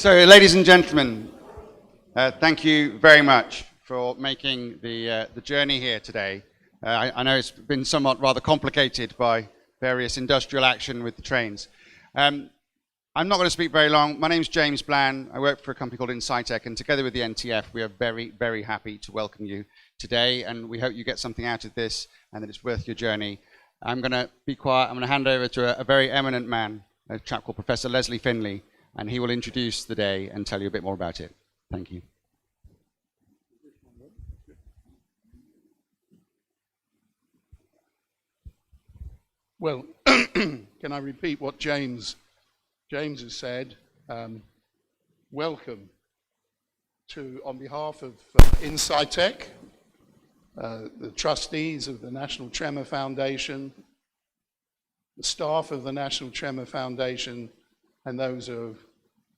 So, ladies and gentlemen, thank you very much for making the journey here today. I know it's been somewhat rather complicated by various industrial action with the trains. I'm not going to speak very long. My name's James Bland. I work for a company called Insightec, and together with the NTF, we are very, very happy to welcome you today, and we hope you get something out of this and that it's worth your journey. I'm going to be quiet. I'm going to hand over to a very eminent man, a chap called Professor Leslie Finley, and he will introduce the day and tell you a bit more about it. Thank you. Well, can I repeat what James has said? Welcome to, on behalf of Insightec, the trustees of the National Tremor Foundation, the staff of the National Tremor Foundation, and those who have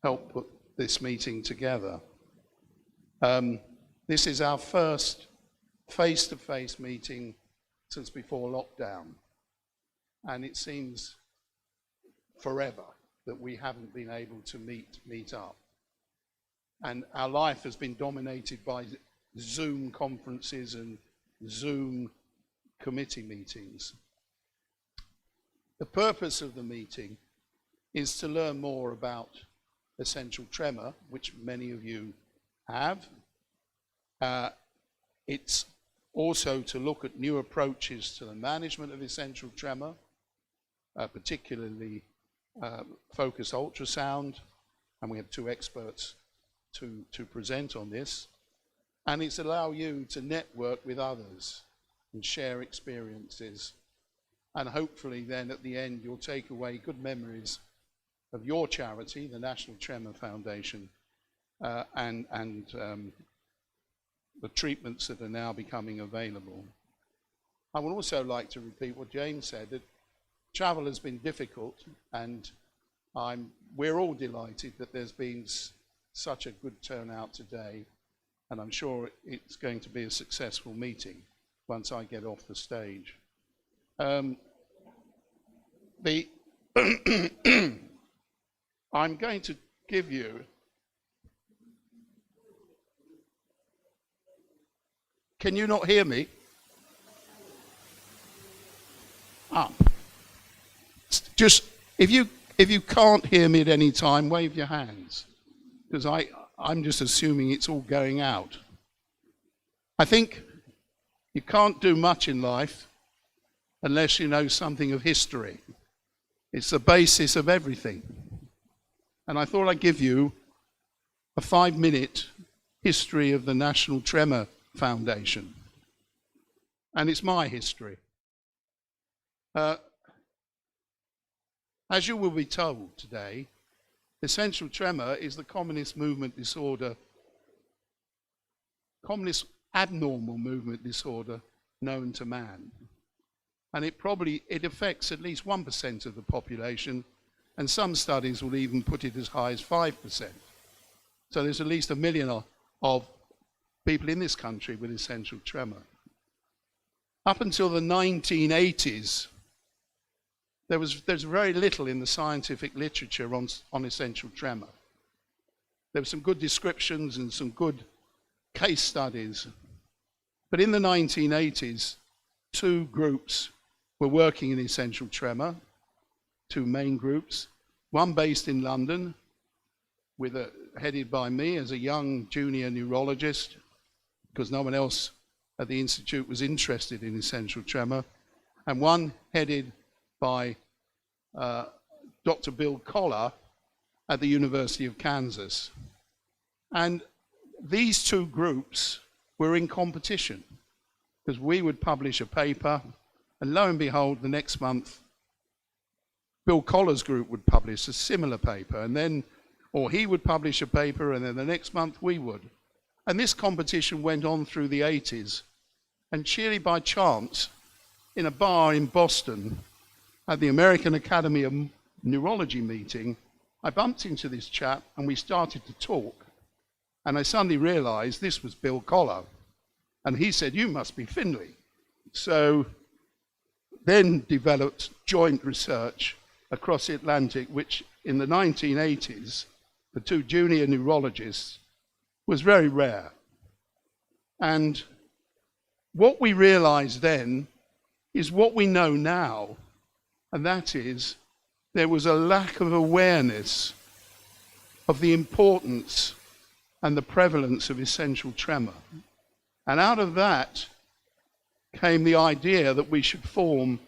helped put this meeting together. This is our first face-to-face meeting since before lockdown, and it seems forever that we haven't been able to meet up. And our life has been dominated by Zoom conferences and Zoom committee meetings. The purpose of the meeting is to learn more about essential tremor, which many of you have. It's also to look at new approaches to the management of essential tremor, particularly focused ultrasound, and we have two experts to present on this. And it's allow you to network with others and share experiences, and hopefully then at the end you'll take away good memories of your charity, the National Tremor Foundation, and the treatments that are now becoming available. I would also like to repeat what James said, that travel has been difficult, and we're all delighted that there's been such a good turnout today, and I'm sure it's going to be a successful meeting once I get off the stage. I'm going to give you, can you not hear me? Just, if you can't hear me at any time, wave your hands, because I'm just assuming it's all going out. I think you can't do much in life unless you know something of history. It's the basis of everything. And I thought I'd give you a 5-minute history of the National Tremor Foundation. And it's my history. As you will be told today, essential tremor is the commonest abnormal movement disorder known to man. And it affects at least 1% of the population, and some studies will even put it as high as 5%. So there's at least 1 million of people in this country with essential tremor. Up until the 1980s, there's very little in the scientific literature on essential tremor. There were some good descriptions and some good case studies. But in the 1980s, 2 groups were working in essential tremor, 2 main groups, one based in London, headed by me as a young junior neurologist, because no one else at the Institute was interested in essential tremor, and one headed by Dr. Bill Collar at the University of Kansas. And these 2 groups were in competition, because we would publish a paper, and lo and behold, the next month, Bill Collar's group would publish a similar paper, or he would publish a paper, and then the next month we would. And this competition went on through the 80s. And sheerly by chance, in a bar in Boston, at the American Academy of Neurology meeting, I bumped into this chap and we started to talk. And I suddenly realized this was Bill Collar. And he said, "You must be Finley." So then developed joint research across the Atlantic, which in the 1980s the two junior neurologists, was very rare. And what we realized then is what we know now, and that is there was a lack of awareness of the importance and the prevalence of essential tremor. And out of that came the idea that we should form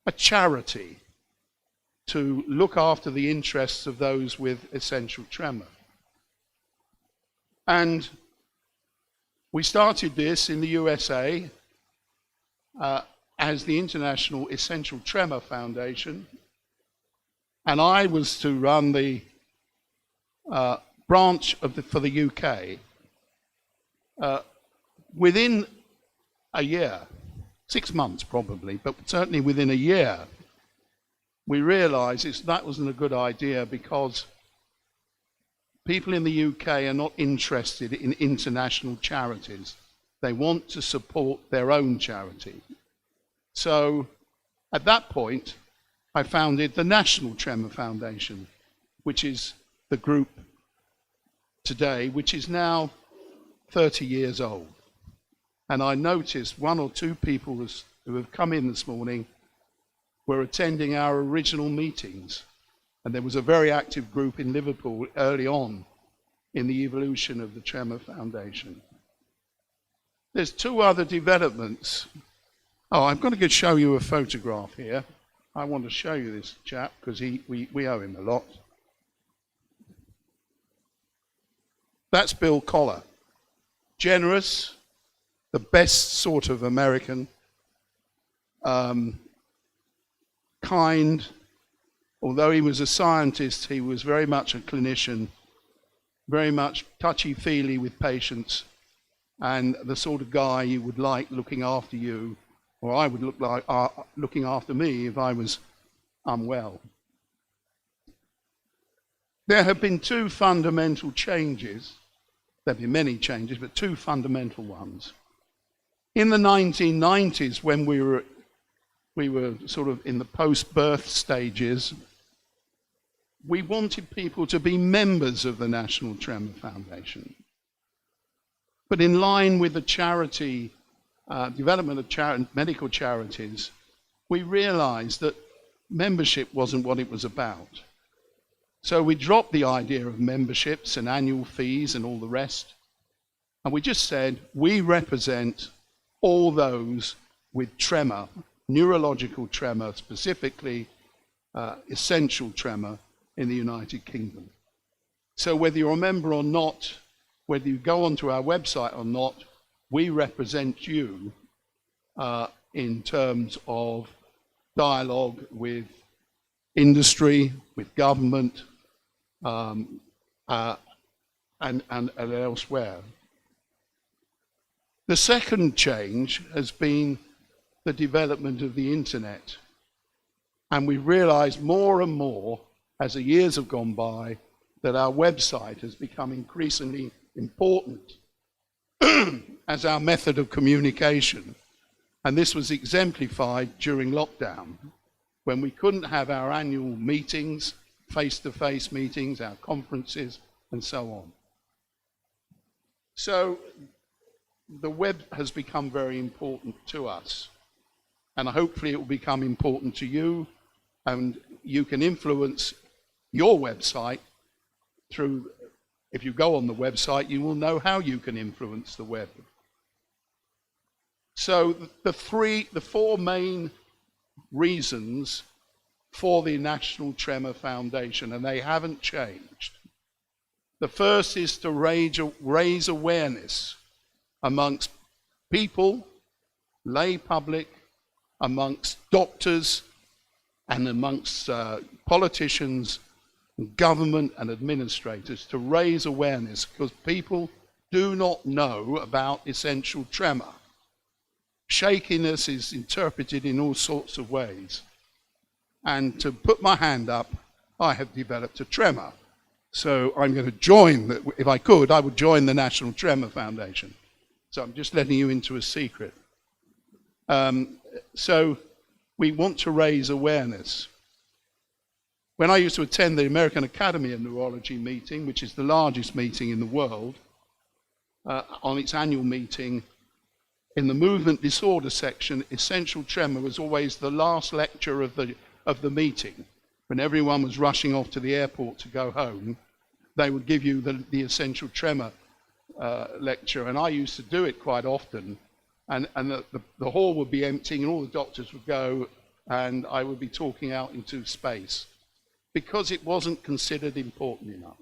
a charity to look after the interests of those with essential tremor. And we started this in the USA as the International Essential Tremor Foundation, and I was to run the branch for the UK. Within a year, 6 months probably, but certainly within a year, we realised that wasn't a good idea because people in the UK are not interested in international charities. They want to support their own charity. So at that point, I founded the National Tremor Foundation, which is the group today, which is now 30 years old. And I noticed one or two people who have come in this morning were attending our original meetings. And there was a very active group in Liverpool early on in the evolution of the Tremor Foundation. There's two other developments. Oh, I'm going to show you a photograph here. I want to show you this chap because we owe him a lot. That's Bill Collar. Generous, the best sort of American, kind. Although he was a scientist, he was very much a clinician, very much touchy-feely with patients, and the sort of guy you would like looking after you, or I would look like looking after me if I was unwell. There have been two fundamental changes. There have been many changes, but two fundamental ones. In the 1990s, when we were sort of in the post-birth stages, we wanted people to be members of the National Tremor Foundation. But in line with the charity, development of medical charities, we realized that membership wasn't what it was about. So we dropped the idea of memberships and annual fees and all the rest. And we just said, we represent all those with tremor, neurological tremor, specifically essential tremor in the United Kingdom. So whether you're a member or not, whether you go onto our website or not, we represent you in terms of dialogue with industry, with government, and elsewhere. The second change has been the development of the internet. And we've realized more and more as the years have gone by that our website has become increasingly important as our method of communication. And this was exemplified during lockdown, when we couldn't have our annual meetings, face-to-face meetings, our conferences, and so on. So the web has become very important to us. And hopefully it will become important to you, and you can influence your website through, if you go on the website, you will know how you can influence the web. So the four main reasons for the National Tremor Foundation, and they haven't changed. The first is to raise awareness amongst people, lay public, amongst doctors, and amongst politicians, government and administrators, to raise awareness, because people do not know about essential tremor. Shakiness is interpreted in all sorts of ways. And to put my hand up, I have developed a tremor. So I'm going to join, if I could, I would join the National Tremor Foundation. So I'm just letting you into a secret. So we want to raise awareness. When I used to attend the American Academy of Neurology meeting, which is the largest meeting in the world, on its annual meeting, in the movement disorder section, essential tremor was always the last lecture of the meeting. When everyone was rushing off to the airport to go home, they would give you the essential tremor lecture, and I used to do it quite often. And the hall would be emptying, and all the doctors would go, and I would be talking out into space because it wasn't considered important enough.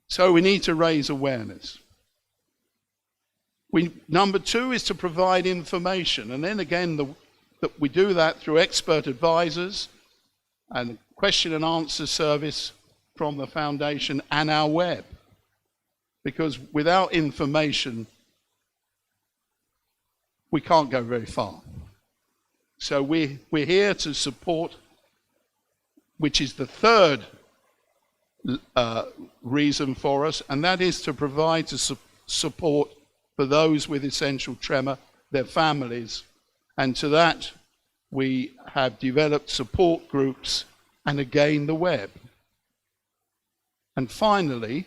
So we need to raise awareness. Number two is to provide information, and then again, we do that through expert advisors and question and answer service from the foundation and our web. Because without information, we can't go very far. So we're here to support, which is the third reason for us, and that is to provide support for those with essential tremor, their families. And to that, we have developed support groups and again the web. And finally,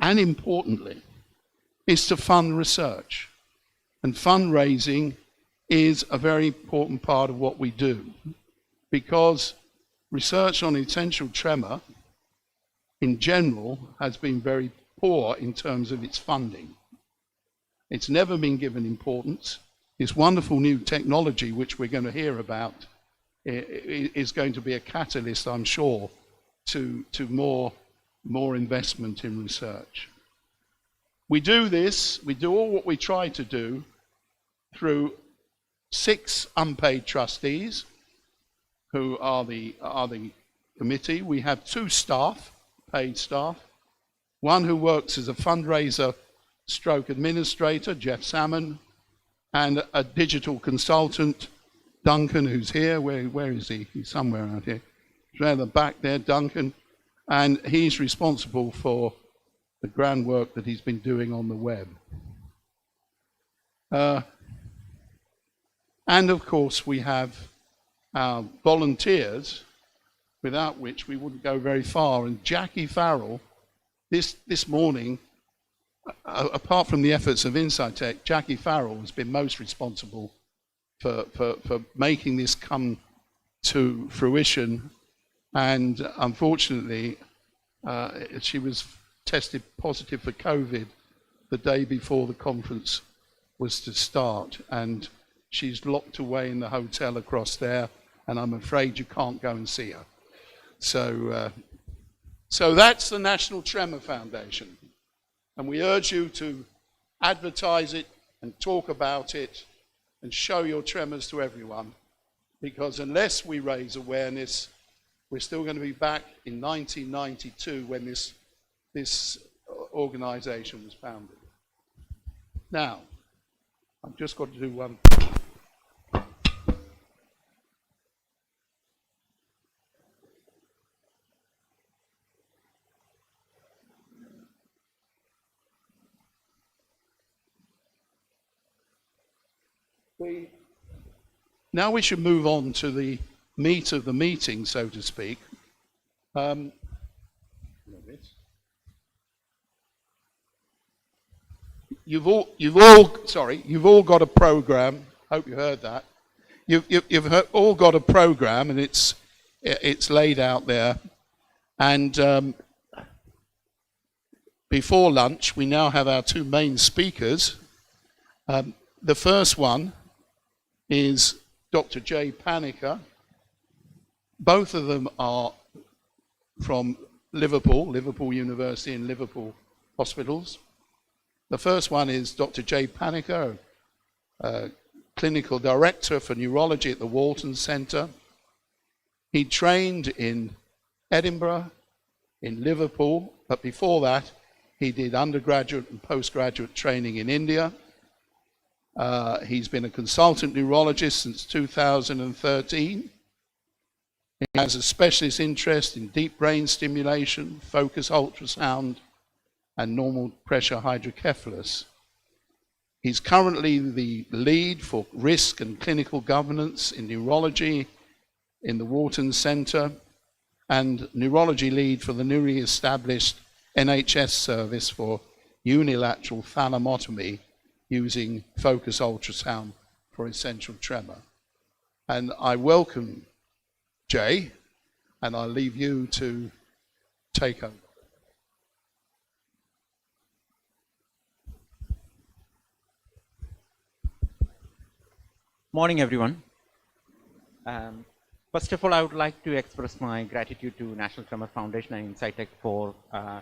and importantly, is to fund research. And fundraising is a very important part of what we do, because research on essential tremor in general has been very poor in terms of its funding. It's never been given importance. This wonderful new technology, which we're going to hear about, is going to be a catalyst, I'm sure, to more investment in research. We do this, we do all what we try to do through 6 unpaid trustees who are the committee. We have 2 staff, paid staff, one who works as a fundraiser stroke administrator, Jeff Salmon, and a digital consultant, Duncan, who's here. Where is he? He's somewhere out here. He's around the back there, Duncan. And he's responsible for the groundwork that he's been doing on the web. And of course, we have our volunteers, without which we wouldn't go very far. And Jackie Farrell, this morning, apart from the efforts of Insightec, Jackie Farrell has been most responsible for making this come to fruition. And unfortunately, she was tested positive for COVID the day before the conference was to start. And she's locked away in the hotel across there, and I'm afraid you can't go and see her. So that's the National Tremor Foundation. And we urge you to advertise it and talk about it and show your tremors to everyone, because unless we raise awareness, we're still going to be back in 1992 when this organization was founded. Now, I've just got to do one. Now we should move on to the meat of the meeting, so to speak. You've all got a program. Hope you heard that. You've all got a program, and it's laid out there. And before lunch, we now have our 2 main speakers. The first one is Dr. Jay Paniker. Both of them are from Liverpool University and Liverpool Hospitals. The first one is Dr. Jay Paniker, Clinical Director for Neurology at the Walton Centre. He trained in Edinburgh, in Liverpool, but before that, he did undergraduate and postgraduate training in India. He's been a consultant neurologist since 2013. He has a specialist interest in deep brain stimulation, focus ultrasound, and normal pressure hydrocephalus. He's currently the lead for risk and clinical governance in neurology in the Walton Centre, and neurology lead for the newly established NHS service for unilateral thalamotomy using focus ultrasound for essential tremor. And I welcome Jay, and I'll leave you to take over. Morning, everyone. First of all, I would like to express my gratitude to National Tremor Foundation and Insightec for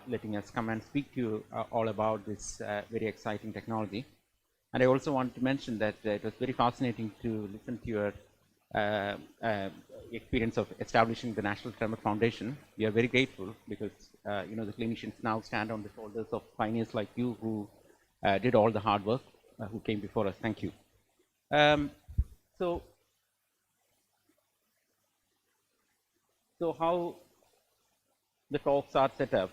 letting us come and speak to you all about this very exciting technology. And I also want to mention that it was very fascinating to listen to your experience of establishing the National Tremor Foundation. We are very grateful because the clinicians now stand on the shoulders of pioneers like you who did all the hard work, who came before us. Thank you. So how the talks are set up.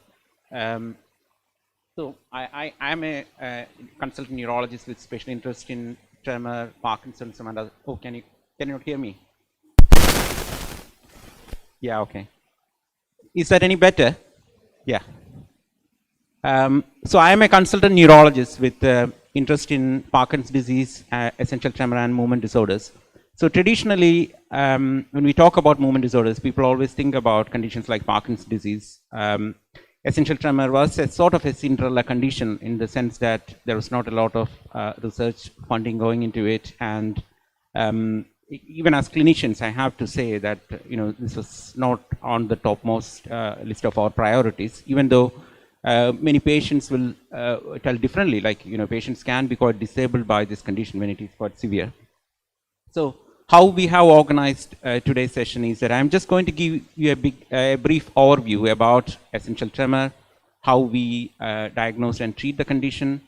So I am a consultant neurologist with special interest in tremor, Parkinson's, and other. Oh, can you not hear me? Yeah, okay. Is that any better? Yeah. So I am a consultant neurologist with interest in Parkinson's disease, essential tremor, and movement disorders. So traditionally, when we talk about movement disorders, people always think about conditions like Parkinson's disease. Essential tremor was a sort of a Cinderella condition in the sense that there was not a lot of research funding going into it, and even as clinicians, I have to say that this was not on the topmost list of our priorities. Even though many patients will tell differently, like patients can be quite disabled by this condition when it is quite severe. So how we have organized today's session is that I'm just going to give you a brief overview about essential tremor, how we diagnose and treat the condition,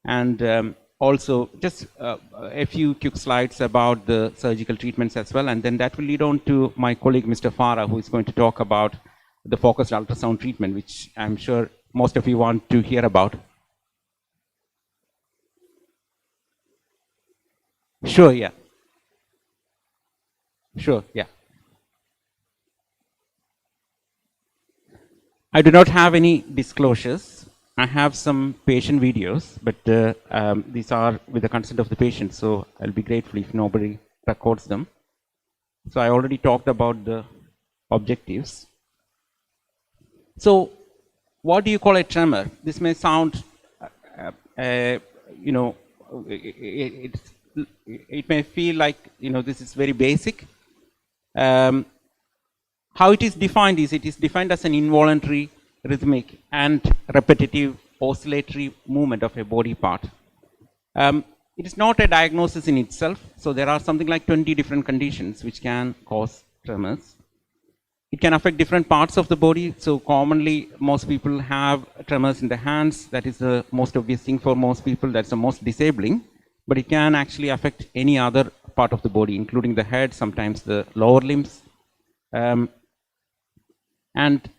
and also just a few quick slides about the surgical treatments as well, and then that will lead on to my colleague Mr. Farah, who is going to talk about the focused ultrasound treatment, which I'm sure most of you want to hear about. Sure, yeah. Sure, yeah. I do not have any disclosures. I have some patient videos, but these are with the consent of the patient, so I'll be grateful if nobody records them. So I already talked about the objectives. So what do you call a tremor? This may sound, it may feel like, this is very basic. How it is defined is, it is defined as an involuntary, rhythmic, and repetitive oscillatory movement of a body part. It is not a diagnosis in itself, so there are something like 20 different conditions which can cause tremors. It can affect different parts of the body, so commonly most people have tremors in the hands. That is the most obvious thing for most people, that's the most disabling, but it can actually affect any other part of the body, including the head, sometimes the lower limbs. And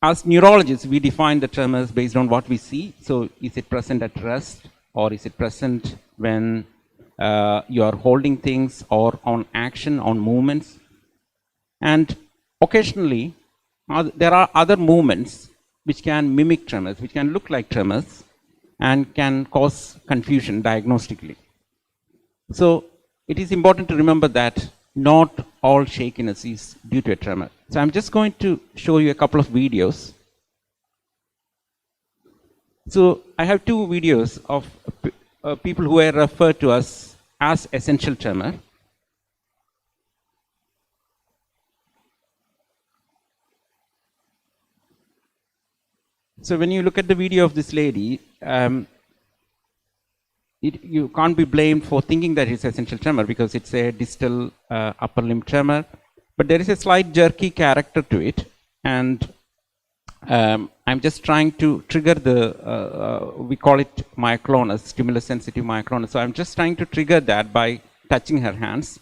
as neurologists, we define the tremors based on what we see. So is it present at rest, or is it present when you are holding things, or on action, on movements? And occasionally, there are other movements which can mimic tremors, which can look like tremors, and can cause confusion diagnostically. So it is important to remember that not all shakiness is due to a tremor. So I'm just going to show you a couple of videos. So I have two videos of people who are referred to us as essential tremor. So when you look at the video of this lady, you can't be blamed for thinking that it's essential tremor because it's a distal upper limb tremor, but there is a slight jerky character to it, and I'm just trying to trigger the, we call it myoclonus, stimulus sensitive myoclonus. So I'm just trying to trigger that by touching her hands.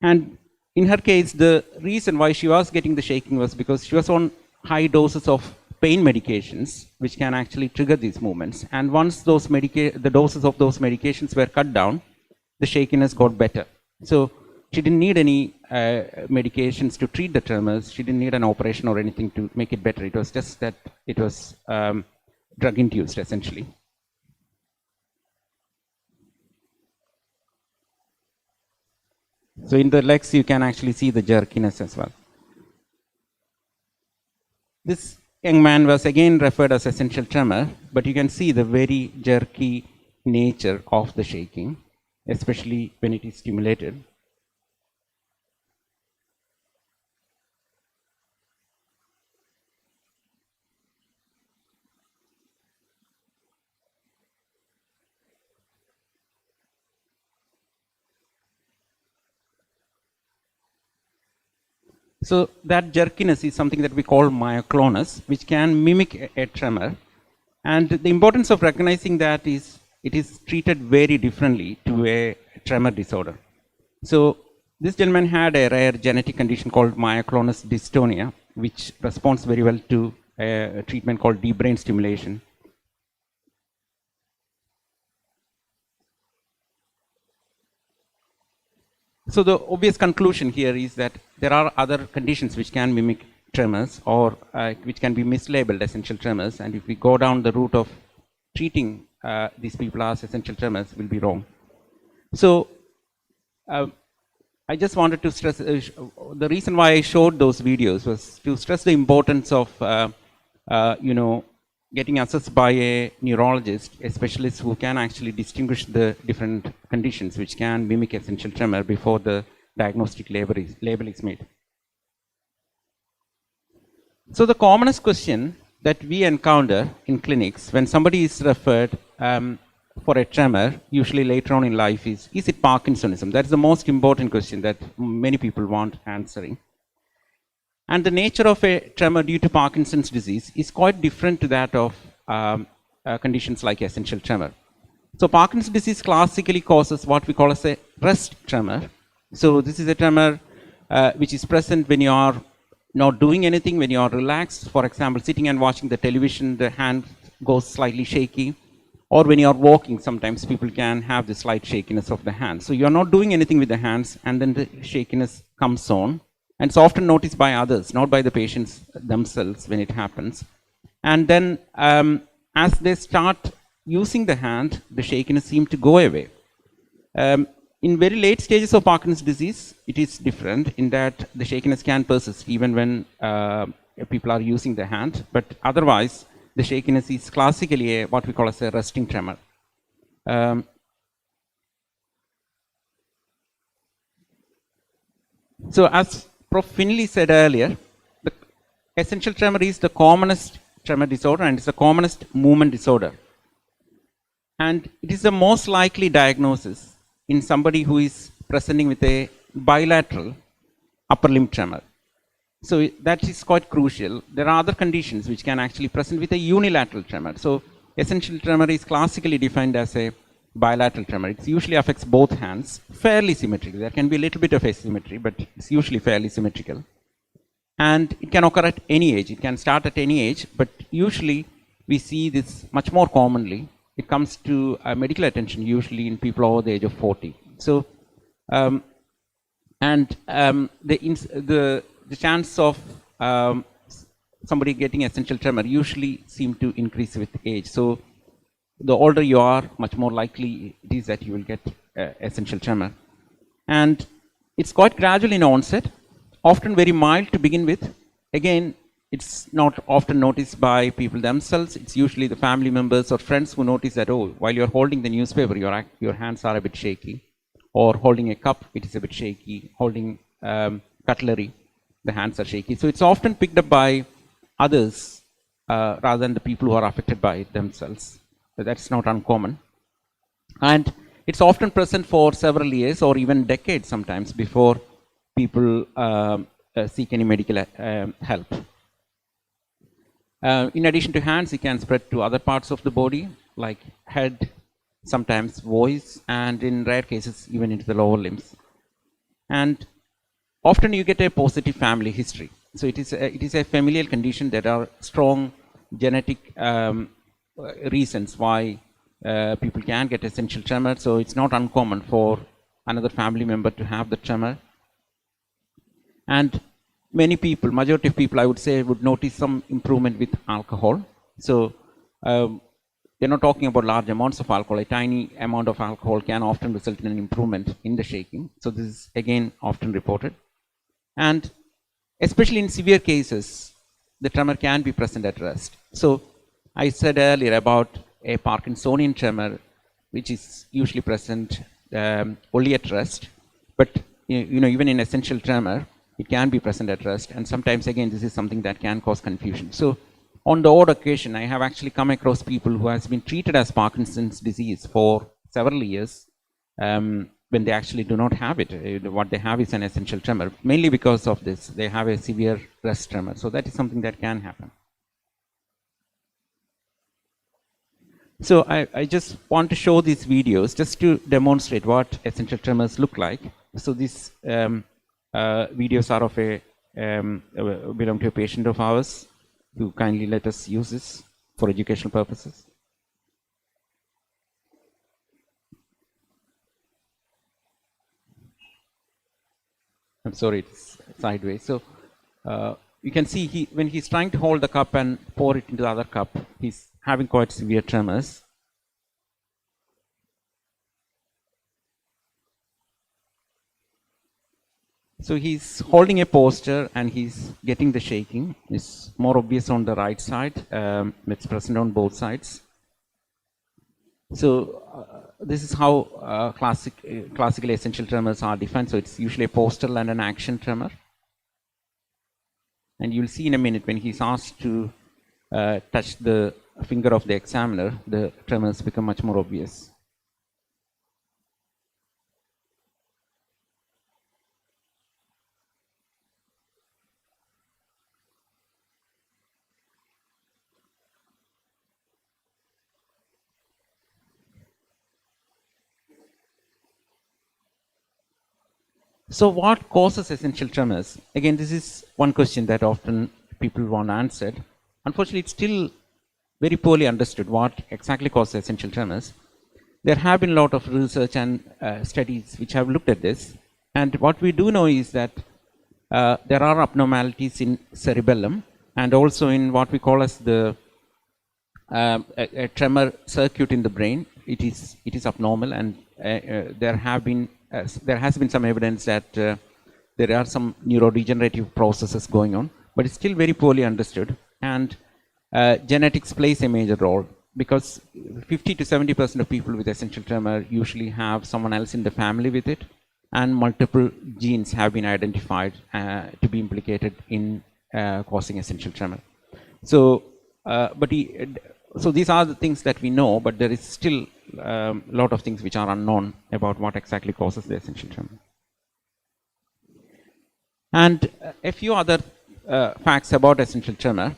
And in her case, the reason why she was getting the shaking was because she was on high doses of pain medications, which can actually trigger these movements. And once those the doses of those medications were cut down, the shakiness got better. So she didn't need any medications to treat the tremors. She didn't need an operation or anything to make it better. It was just that it was drug induced essentially. So in the legs you can actually see the jerkiness as well. This young man was again referred as essential tremor, but you can see the very jerky nature of the shaking, especially when it is stimulated. So that jerkiness is something that we call myoclonus, which can mimic a tremor. And the importance of recognizing that is it is treated very differently to a tremor disorder. So this gentleman had a rare genetic condition called myoclonus dystonia, which responds very well to a treatment called deep brain stimulation. So the obvious conclusion here is that there are other conditions which can mimic tremors or which can be mislabeled essential tremors, and if we go down the route of treating these people as essential tremors, will be wrong. So I just wanted to stress, the reason why I showed those videos was to stress the importance of getting assessed by a neurologist, a specialist who can actually distinguish the different conditions which can mimic essential tremor before the diagnostic label is made. So the commonest question that we encounter in clinics when somebody is referred for a tremor, usually later on in life, is it Parkinsonism? That's the most important question that many people want answering. And the nature of a tremor due to Parkinson's disease is quite different to that of conditions like essential tremor. So Parkinson's disease classically causes what we call as a rest tremor. So this is a tremor which is present when you are not doing anything, when you are relaxed. For example, sitting and watching the television, the hand goes slightly shaky. Or when you are walking, sometimes people can have the slight shakiness of the hands. So you are not doing anything with the hands, and then the shakiness comes on. And it's often noticed by others, not by the patients themselves when it happens. And then as they start using the hand, the shakiness seems to go away. In very late stages of Parkinson's disease, it is different in that the shakiness can persist even when people are using the hand. But otherwise, the shakiness is classically what we call as a resting tremor. So as Prof. Finley said earlier, the essential tremor is the commonest tremor disorder and it's the commonest movement disorder. And it is the most likely diagnosis in somebody who is presenting with a bilateral upper limb tremor. So that is quite crucial. There are other conditions which can actually present with a unilateral tremor. So essential tremor is classically defined as a bilateral tremor. It usually affects both hands, fairly symmetrical. There can be a little bit of asymmetry, but it's usually fairly symmetrical. And it can occur at any age. It can start at any age, but usually we see this much more commonly. It comes to medical attention usually in people over the age of 40. So, the chance of somebody getting essential tremor usually seem to increase with age. So the older you are, much more likely it is that you will get essential tremor. And it's quite gradual in onset, often very mild to begin with. Again, it's not often noticed by people themselves. It's usually the family members or friends who notice that, oh, while you're holding the newspaper, your hands are a bit shaky. Or holding a cup, it is a bit shaky. Holding cutlery, the hands are shaky. So it's often picked up by others rather than the people who are affected by it themselves. But that's not uncommon. And it's often present for several years or even decades sometimes before people seek any medical help. In addition to hands, it can spread to other parts of the body like head, sometimes voice, and in rare cases even into the lower limbs. And often you get a positive family history. So it is a familial condition. There are strong genetic reasons why people can get essential tremor. So it's not uncommon for another family member to have the tremor. And many people, majority of people, I would say, would notice some improvement with alcohol. So they're not talking about large amounts of alcohol. A tiny amount of alcohol can often result in an improvement in the shaking. So this is again often reported. And especially in severe cases, the tremor can be present at rest. So I said earlier about a Parkinsonian tremor, which is usually present only at rest. But even in essential tremor, it can be present at rest. And sometimes, again, this is something that can cause confusion. So on the odd occasion, I have actually come across people who has been treated as Parkinson's disease for several years when they actually do not have it. What they have is an essential tremor, mainly because of this. They have a severe rest tremor. So that is something that can happen. So I just want to show these videos just to demonstrate what essential tremors look like. So these videos are of belong to a patient of ours who kindly let us use this for educational purposes. I'm sorry, it's sideways. So you can see when he's trying to hold the cup and pour it into the other cup, he's having quite severe tremors. So he's holding a poster and he's getting the shaking. It's more obvious on the right side. It's present on both sides. So this is how classical essential tremors are defined. So it's usually a postural and an action tremor. And you'll see in a minute when he's asked to touch the finger of the examiner, the tremors become much more obvious. So what causes essential tremors? Again, this is one question that often people want answered. Unfortunately, it's still very poorly understood what exactly causes essential tremors. There have been a lot of research and studies which have looked at this. And what we do know is that there are abnormalities in cerebellum and also in what we call as the a tremor circuit in the brain. It is abnormal, and there has been some evidence that there are some neurodegenerative processes going on, but it's still very poorly understood. And genetics plays a major role because 50 to 70% of people with essential tremor usually have someone else in the family with it, and multiple genes have been identified to be implicated in causing essential tremor. So, so these are the things that we know, but there is still a lot of things which are unknown about what exactly causes the essential tremor. And a few other facts about essential tremor.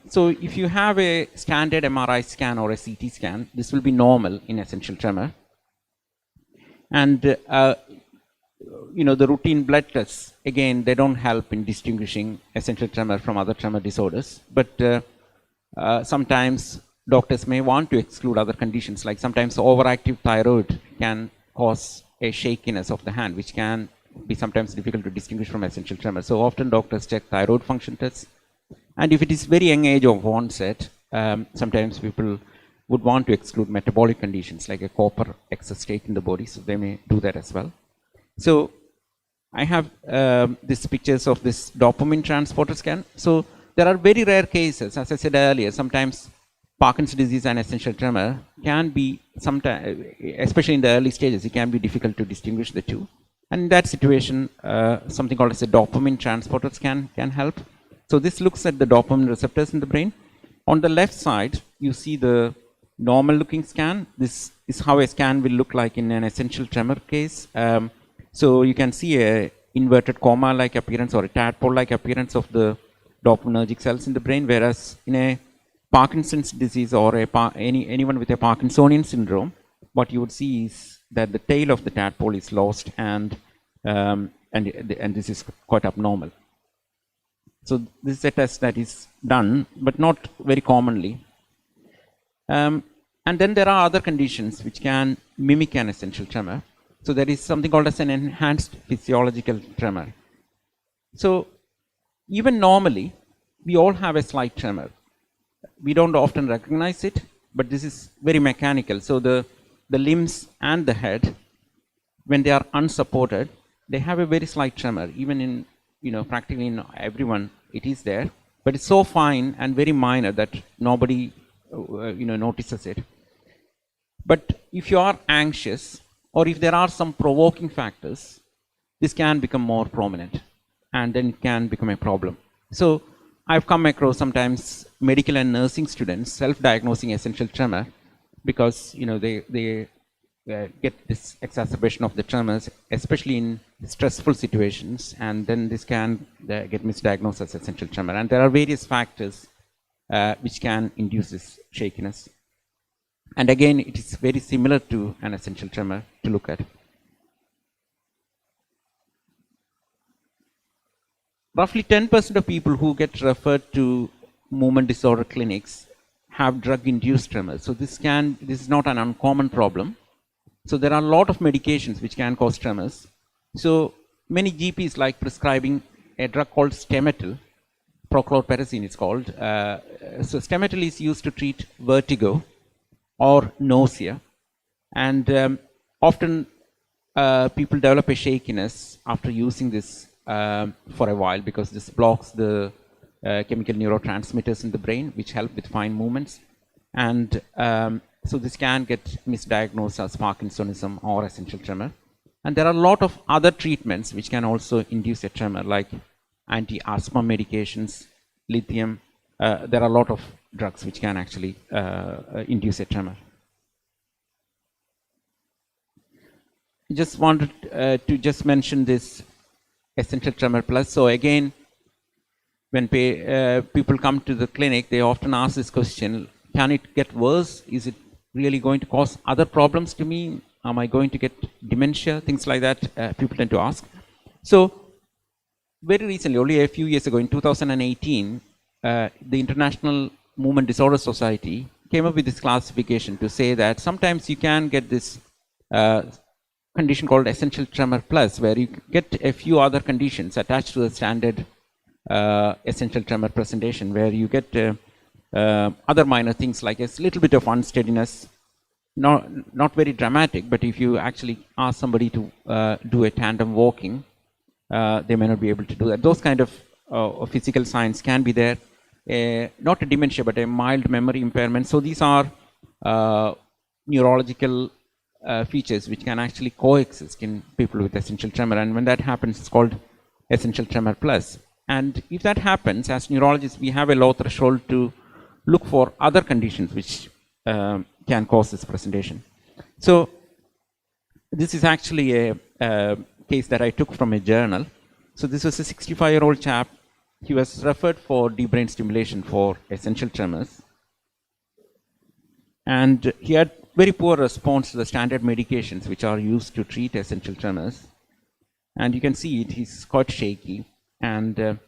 So if you have a standard MRI scan or a CT scan, this will be normal in essential tremor. And the routine blood tests, again, they don't help in distinguishing essential tremor from other tremor disorders. But sometimes doctors may want to exclude other conditions, like sometimes overactive thyroid can cause a shakiness of the hand, which can be sometimes difficult to distinguish from essential tremor. So often doctors check thyroid function tests. And if it is very young age of onset, sometimes people would want to exclude metabolic conditions like a copper excess state in the body, so they may do that as well. So I have these pictures of this dopamine transporter scan. So there are very rare cases, as I said earlier, sometimes Parkinson's disease and essential tremor can be, sometimes, especially in the early stages, it can be difficult to distinguish the two. And in that situation, something called as a dopamine transporter scan can help. So this looks at the dopamine receptors in the brain. On the left side, you see the normal looking scan. This is how a scan will look like in an essential tremor case. So you can see a inverted comma-like appearance or a tadpole-like appearance of the dopaminergic cells in the brain, whereas in a Parkinson's disease or anyone with a Parkinsonian syndrome, what you would see is that the tail of the tadpole is lost, and this is quite abnormal. So this is a test that is done, but not very commonly. And then there are other conditions which can mimic an essential tremor. So there is something called as an enhanced physiological tremor. So even normally, we all have a slight tremor. We don't often recognize it, but this is very mechanical. So the limbs and the head, when they are unsupported, they have a very slight tremor. Even in, practically in everyone, it is there, but it's so fine and very minor that nobody, notices it. But if you are anxious, or if there are some provoking factors, this can become more prominent, and then it can become a problem. So I've come across sometimes medical and nursing students self-diagnosing essential tremor because they get this exacerbation of the tremors, especially in stressful situations, and then this can get misdiagnosed as essential tremor. And there are various factors which can induce this shakiness. And again, it is very similar to an essential tremor to look at. Roughly 10% of people who get referred to movement disorder clinics have drug-induced tremors. So this is not an uncommon problem. So there are a lot of medications which can cause tremors. So many GPs like prescribing a drug called Stemetil, prochlorperazine it's called. So Stemetil is used to treat vertigo or nausea. And often people develop a shakiness after using this for a while, because this blocks the chemical neurotransmitters in the brain which help with fine movements. And so this can get misdiagnosed as Parkinsonism or essential tremor. And there are a lot of other treatments which can also induce a tremor, like anti-asthma medications, lithium. There are a lot of drugs which can actually induce a tremor. Just wanted to just mention this Essential Tremor Plus. So again, when people come to the clinic, they often ask this question: can it get worse? Is it really going to cause other problems to me? Am I going to get dementia? Things like that people tend to ask. So very recently, only a few years ago, in 2018, the International Movement Disorder Society came up with this classification to say that sometimes you can get this condition called Essential Tremor Plus, where you get a few other conditions attached to the standard essential tremor presentation, where you get other minor things like a little bit of unsteadiness, not very dramatic, but if you actually ask somebody to do a tandem walking, they may not be able to do that. Those kind of physical signs can be there, not a dementia, but a mild memory impairment. So these are neurological features which can actually coexist in people with essential tremor, and when that happens, it's called Essential Tremor Plus. And if that happens, as neurologists, we have a low threshold to look for other conditions which can cause this presentation. So this is actually a case that I took from a journal. So this was a 65-year-old chap. He was referred for deep brain stimulation for essential tremors, and he had very poor response to the standard medications which are used to treat essential tremors. And you can see it, he's quite shaky, and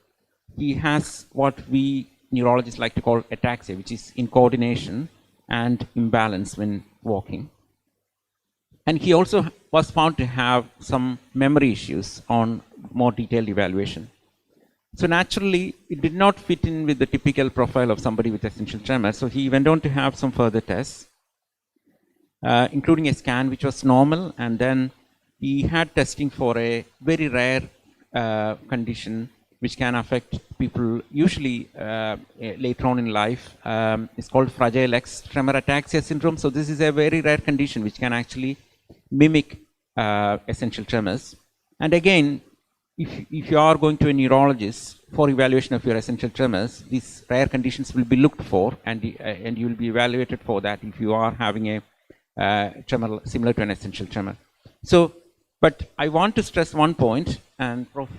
he has what we neurologists like to call ataxia, which is incoordination and imbalance when walking. And he also was found to have some memory issues on more detailed evaluation. So naturally, it did not fit in with the typical profile of somebody with essential tremor. So he went on to have some further tests, including a scan which was normal, and then he had testing for a very rare condition which can affect people usually later on in life. It's called Fragile X tremor ataxia syndrome. So this is a very rare condition which can actually mimic essential tremors. And again, if you are going to a neurologist for evaluation of your essential tremors, these rare conditions will be looked for, and you will be evaluated for that if you are having a tremor similar to an essential tremor. So, but I want to stress one point, and Prof.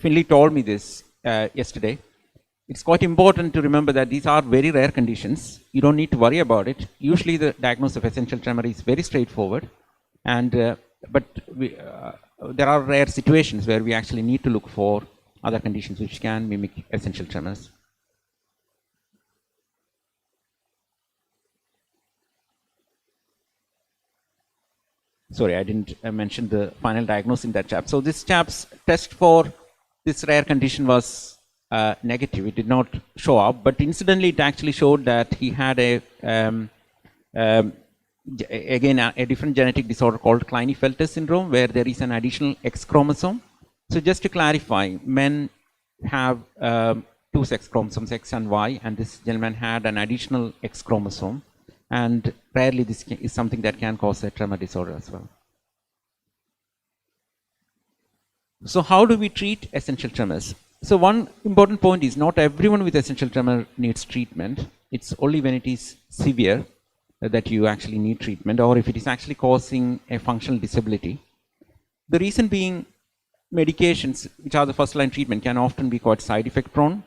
Finley told me this yesterday. It's quite important to remember that these are very rare conditions. You don't need to worry about it. Usually the diagnosis of essential tremor is very straightforward, and but there are rare situations where we actually need to look for other conditions which can mimic essential tremors. Sorry, I didn't mention the final diagnosis in that chap. So this chap's test for this rare condition was negative. It did not show up, but incidentally, it actually showed that he had again a different genetic disorder called Klinefelter syndrome, where there is an additional X chromosome. So just to clarify, men have two sex chromosomes, X and Y, and this gentleman had an additional X chromosome, and rarely this is something that can cause a tremor disorder as well. So how do we treat essential tremors? So one important point is not everyone with essential tremor needs treatment. It's only when it is severe that you actually need treatment, or if it is actually causing a functional disability. The reason being, medications, which are the first line treatment, can often be quite side effect prone.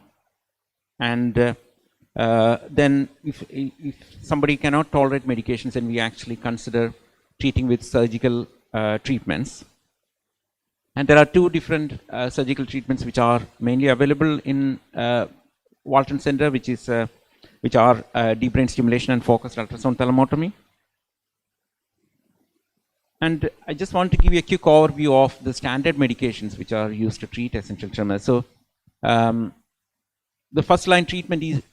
And then if somebody cannot tolerate medications, then we actually consider treating with surgical treatments. And there are two different surgical treatments which are mainly available in Walton Center, which are deep brain stimulation and focused ultrasound thalamotomy. And I just want to give you a quick overview of the standard medications which are used to treat essential tremor. So the first line treatment is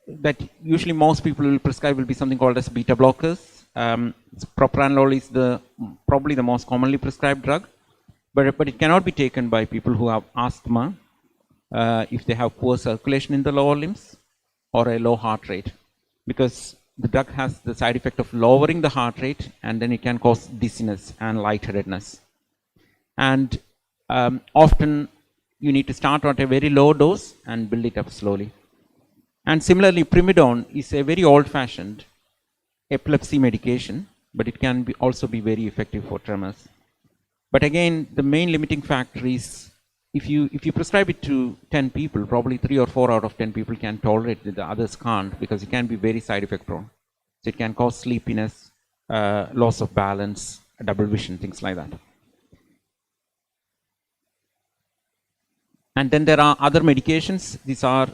that usually most people will prescribe will be something called as beta blockers. Propranolol is probably the most commonly prescribed drug, but it cannot be taken by people who have asthma, if they have poor circulation in the lower limbs, or a low heart rate, because the drug has the side effect of lowering the heart rate, and then it can cause dizziness and lightheadedness. And often you need to start at a very low dose and build it up slowly. And similarly, primidone is a very old-fashioned epilepsy medication, but it can also be very effective for tremors. But again, the main limiting factor is if you prescribe it to 10 people, probably 3 or 4 out of 10 people can tolerate it, the others can't, because it can be very side effect prone. So it can cause sleepiness, loss of balance, double vision, things like that. And then there are other medications. These are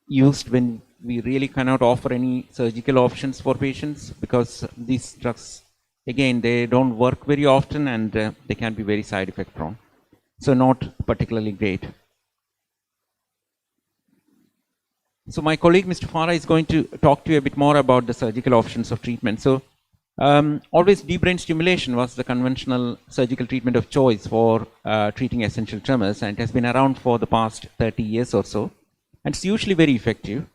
used when we really cannot offer any surgical options for patients, because these drugs, again, they don't work very often, and they can be very side effect prone. So not particularly great. So my colleague, Mr. Farah, is going to talk to you a bit more about the surgical options of treatment. So always deep brain stimulation was the conventional surgical treatment of choice for treating essential tremors, and it has been around for the past 30 years or so. And it's usually very effective.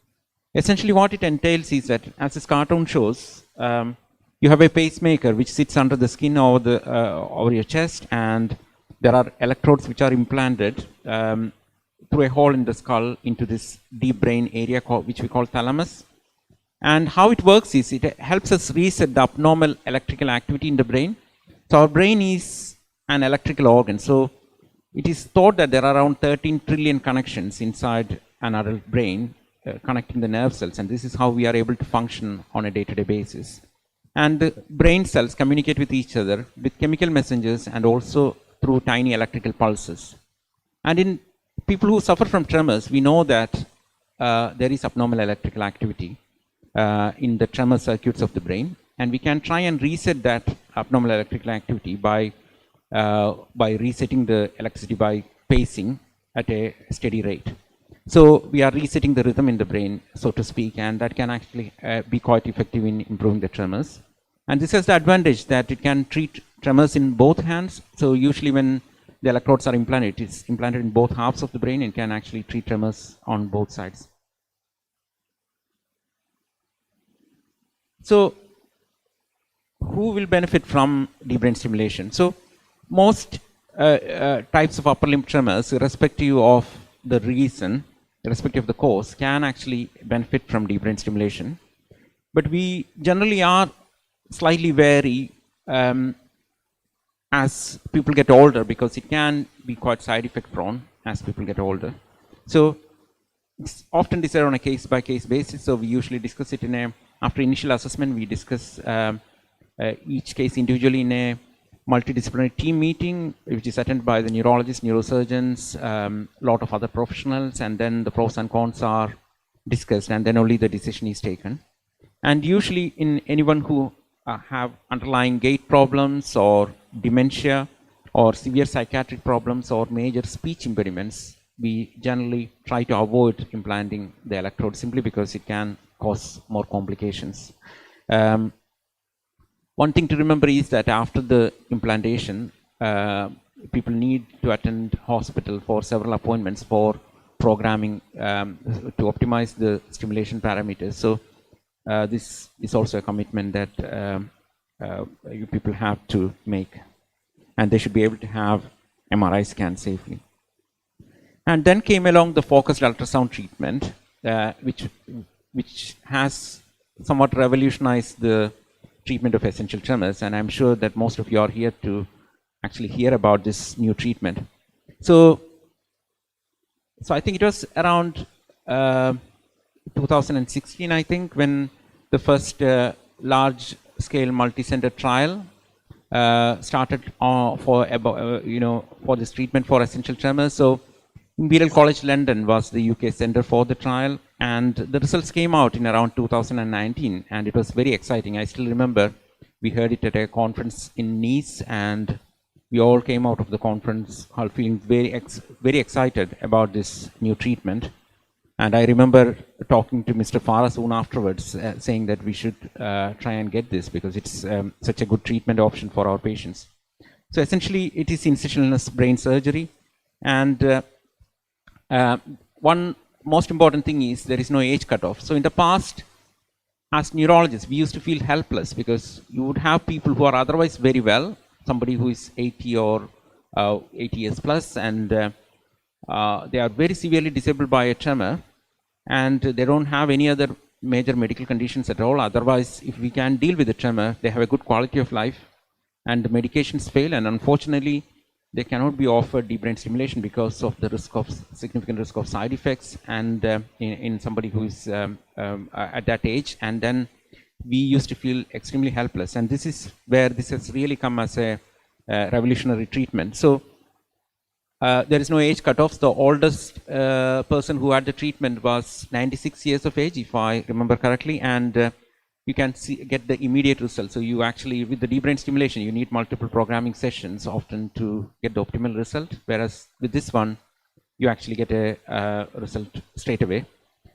Essentially what it entails is that, as this cartoon shows, you have a pacemaker which sits under the skin over your chest, and there are electrodes which are implanted through a hole in the skull into this deep brain area which we call thalamus. And how it works is it helps us reset the abnormal electrical activity in the brain. So our brain is an electrical organ. So it is thought that there are around 13 trillion connections inside an adult brain connecting the nerve cells, and this is how we are able to function on a day-to-day basis. And the brain cells communicate with each other with chemical messengers and also through tiny electrical pulses. And in people who suffer from tremors, we know that there is abnormal electrical activity in the tremor circuits of the brain, and we can try and reset that abnormal electrical activity by resetting the electricity by pacing at a steady rate. So we are resetting the rhythm in the brain, so to speak, and that can actually be quite effective in improving the tremors. And this has the advantage that it can treat tremors in both hands. So usually when the electrodes are implanted, it's implanted in both halves of the brain and can actually treat tremors on both sides. So who will benefit from deep brain stimulation? So most types of upper limb tremors, irrespective of the reason, irrespective of the cause, can actually benefit from deep brain stimulation. But we generally are slightly wary as people get older, because it can be quite side effect prone as people get older. So it's often decided on a case by case basis. So we usually discuss it after initial assessment, we discuss each case individually in a multidisciplinary team meeting, which is attended by the neurologists, neurosurgeons, lot of other professionals, and then the pros and cons are discussed, and then only the decision is taken. And usually in anyone who have underlying gait problems or dementia or severe psychiatric problems or major speech impediments, we generally try to avoid implanting the electrode simply because it can cause more complications. One thing to remember is that after the implantation, people need to attend hospital for several appointments for programming to optimize the stimulation parameters. So this is also a commitment that you people have to make, and they should be able to have MRI scan safely. And then came along the focused ultrasound treatment, which has somewhat revolutionized the treatment of essential tremors, and I'm sure that most of you are here to actually hear about this new treatment. So I think it was around 2016, I think, when the first large-scale multi-center trial started for this treatment for essential tremors. So Imperial College London was the UK center for the trial, and the results came out in around 2019, and it was very exciting. I still remember we heard it at a conference in Nice, and we all came out of the conference feeling very excited about this new treatment. And I remember talking to Mr. Farah soon afterwards, saying that we should try and get this because it's such a good treatment option for our patients. So essentially, it is incisionless brain surgery, and one most important thing is there is no age cutoff. So in the past, as neurologists, we used to feel helpless because you would have people who are otherwise very well, somebody who is 80 or 80 years plus, and they are very severely disabled by a tremor, and they don't have any other major medical conditions at all. Otherwise, if we can deal with the tremor, they have a good quality of life, and the medications fail, and unfortunately, they cannot be offered deep brain stimulation because of the significant risk of side effects, and in somebody who is at that age. And then we used to feel extremely helpless, and this is where this has really come as a revolutionary treatment. So there is no age cutoff. The oldest person who had the treatment was 96 years of age, if I remember correctly, and you can get the immediate result. So you actually, with the deep brain stimulation, you need multiple programming sessions often to get the optimal result, whereas with this one, you actually get a result straight away.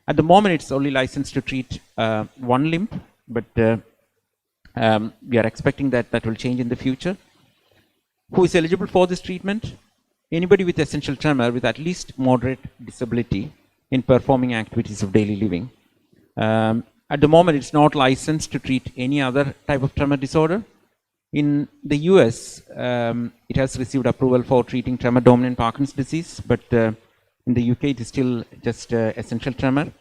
At the moment, it's only licensed to treat one limb, but we are expecting that will change in the future. Who is eligible for this treatment? Anybody with essential tremor with at least moderate disability in performing activities of daily living. At the moment, it's not licensed to treat any other type of tremor disorder. In the US, it has received approval for treating tremor-dominant Parkinson's disease, but in the UK, it is still just essential tremor.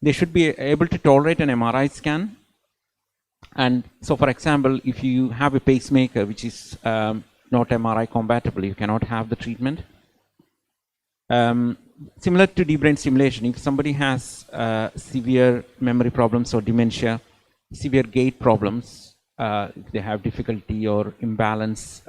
They should be able to tolerate an MRI scan. And so, for example, if you have a pacemaker, which is not MRI compatible, you cannot have the treatment. Similar to deep brain stimulation, if somebody has severe memory problems or dementia, severe gait problems, if they have difficulty or imbalance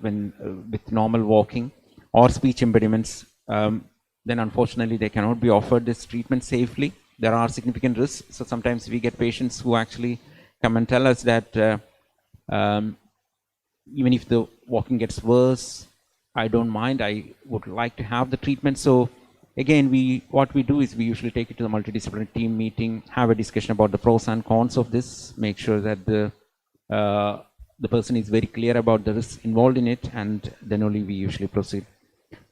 with normal walking, or speech impediments, then unfortunately they cannot be offered this treatment safely. There are significant risks. So sometimes we get patients who actually come and tell us that even if the walking gets worse, I don't mind, I would like to have the treatment. So again, what we do is we usually take it to the multidisciplinary team meeting, have a discussion about the pros and cons of this, make sure that the person is very clear about the risks involved in it, and then only we usually proceed.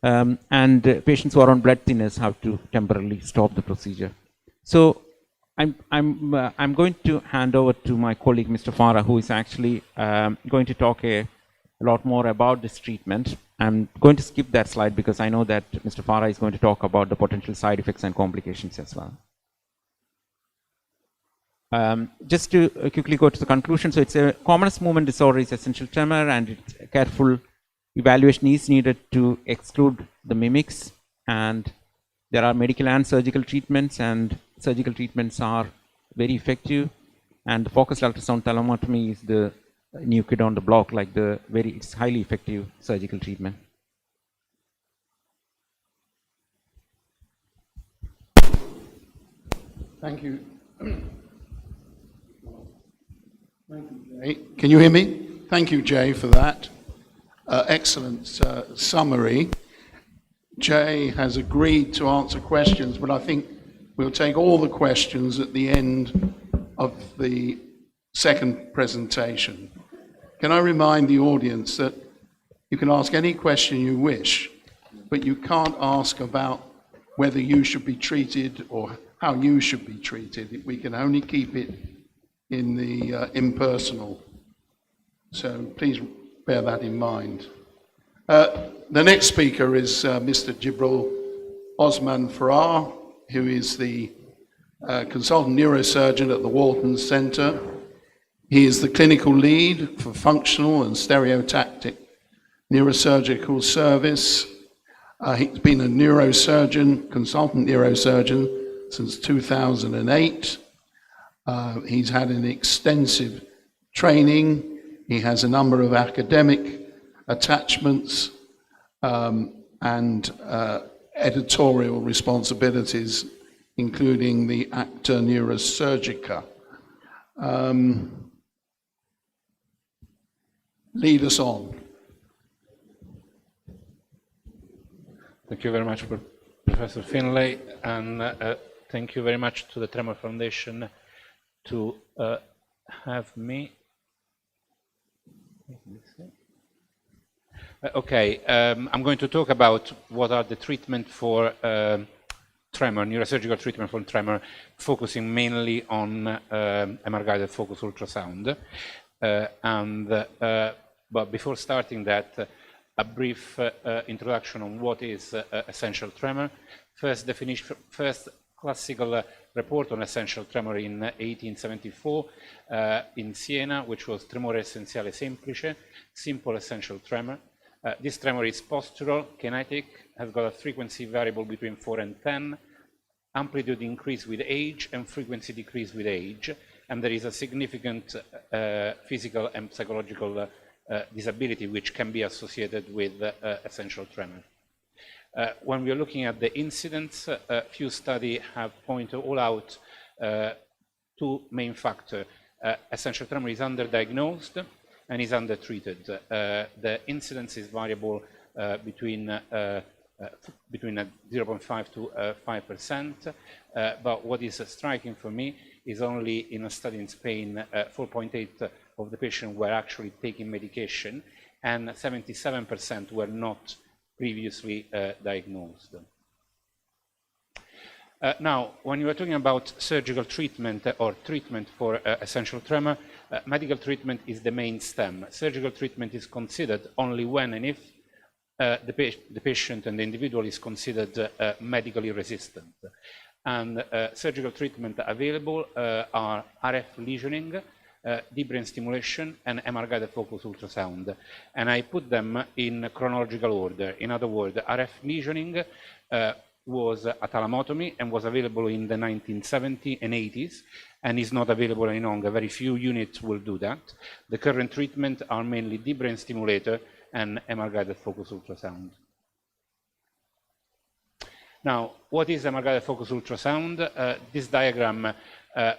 And patients who are on blood thinners have to temporarily stop the procedure. So I'm going to hand over to my colleague, Mr. Farah, who is actually going to talk a lot more about this treatment. I'm going to skip that slide because I know that Mr. Farah is going to talk about the potential side effects and complications as well. Just to quickly go to the conclusion, so it's a commonest movement disorder is essential tremor, and careful evaluation is needed to exclude the mimics, and there are medical and surgical treatments, and surgical treatments are very effective, and the focused ultrasound thalamotomy is the new kid on the block, like it's highly effective surgical treatment. Thank you. Thank you, Jay. Can you hear me? Thank you, Jay, for that. excellent summary. Jay has agreed to answer questions, but I think we'll take all the questions at the end of the second presentation. Can I remind the audience that you can ask any question you wish, but you can't ask about whether you should be treated or how you should be treated. We can only keep it in the impersonal. So please bear that in mind. The next speaker is Mr. Jibril Osman Farrar, who is the consultant neurosurgeon at the Walton Centre. He is the clinical lead for functional and stereotactic neurosurgical service. He's been a neurosurgeon, consultant neurosurgeon since 2008. He's had an extensive training. He has a number of academic attachments and editorial responsibilities, including the Acta Neurosurgica. Lead us on. Thank you very much, Professor Finlay, and thank you very much to the Tremor Foundation to have me. Okay, I'm going to talk about what are the treatment for tremor, neurosurgical treatment for tremor, focusing mainly on MR-guided focus ultrasound. But before starting that, a brief introduction on what is essential tremor. First classical report on essential tremor in 1874 in Siena, which was tremore essenziale semplice, simple essential tremor. This tremor is postural, kinetic, has got a frequency variable between 4 and 10, amplitude increase with age and frequency decrease with age, and there is a significant physical and psychological disability which can be associated with essential tremor. When we are looking at the incidence, a few studies have pointed all out two main factors. Essential tremor is underdiagnosed and is undertreated. The incidence is variable between 0.5 to 5%, but what is striking for me is only in a study in Spain, 4.8% of the patients were actually taking medication, and 77% were not previously diagnosed. Now, when you are talking about surgical treatment or treatment for essential tremor, medical treatment is the main stem. Surgical treatment is considered only when and if the patient and the individual is considered medically resistant. And surgical treatment available are RF lesioning, deep brain stimulation, and MR-guided focus ultrasound. And I put them in chronological order. In other words, RF lesioning was a thalamotomy and was available in the 1970s and 80s and is not available any longer. Very few units will do that. The current treatment are mainly deep brain stimulator and MR-guided focus ultrasound. Now, what is MR-guided focus ultrasound? This diagram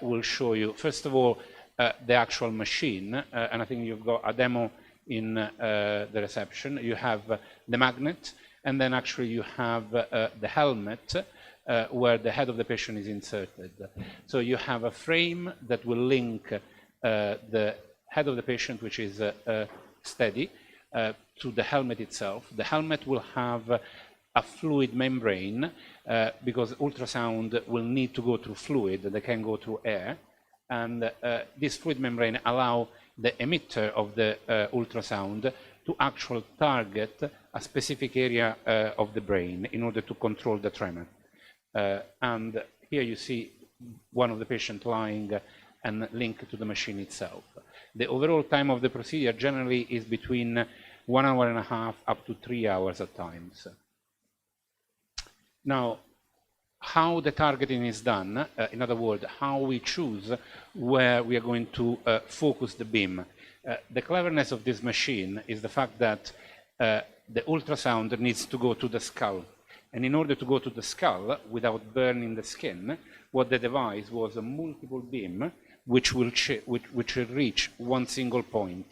will show you, first of all, the actual machine, and I think you've got a demo in the reception. You have the magnet, and then actually you have the helmet where the head of the patient is inserted. So you have a frame that will link the head of the patient, which is steady, to the helmet itself. The helmet will have a fluid membrane because ultrasound will need to go through fluid that can go through air. And this fluid membrane allows the emitter of the ultrasound to actually target a specific area of the brain in order to control the tremor. And here you see one of the patients lying and linked to the machine itself. The overall time of the procedure generally is between 1 hour and a half up to 3 hours at times. Now, how the targeting is done, in other words, how we choose where we are going to focus the beam. The cleverness of this machine is the fact that the ultrasound needs to go to the skull. And in order to go to the skull without burning the skin, what the device was a multiple beam which will reach one single point.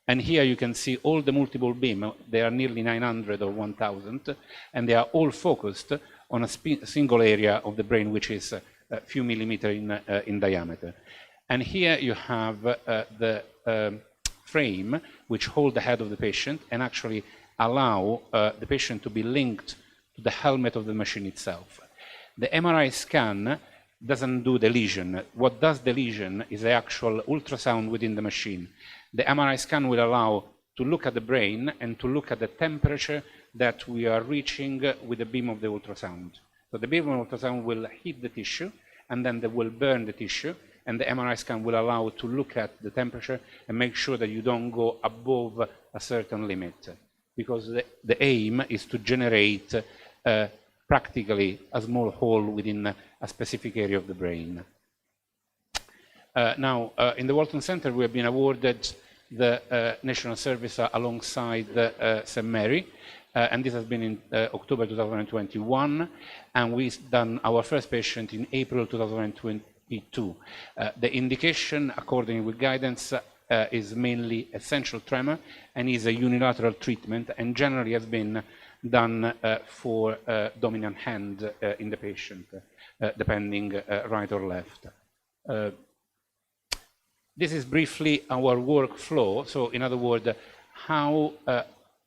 And here you can see all the multiple beam. They are nearly 900 or 1,000, and they are all focused on a single area of the brain, which is a few millimeters in diameter. And here you have the frame which hold the head of the patient and actually allow the patient to be linked to the helmet of the machine itself. The MRI scan doesn't do the lesion. What does the lesion is the actual ultrasound within the machine. The MRI scan will allow to look at the brain and to look at the temperature that we are reaching with the beam of the ultrasound. So the beam of ultrasound will hit the tissue, and then they will burn the tissue, and the MRI scan will allow to look at the temperature and make sure that you don't go above a certain limit. Because the aim is to generate practically a small hole within a specific area of the brain. Now, in the Walton Center, we have been awarded the National Service alongside St. Mary, and this has been in October 2021, and we've done our first patient in April 2022. The indication, according with guidance, is mainly essential tremor and is a unilateral treatment, and generally has been done for dominant hand in the patient, depending right or left. This is briefly our workflow. So in other words, how a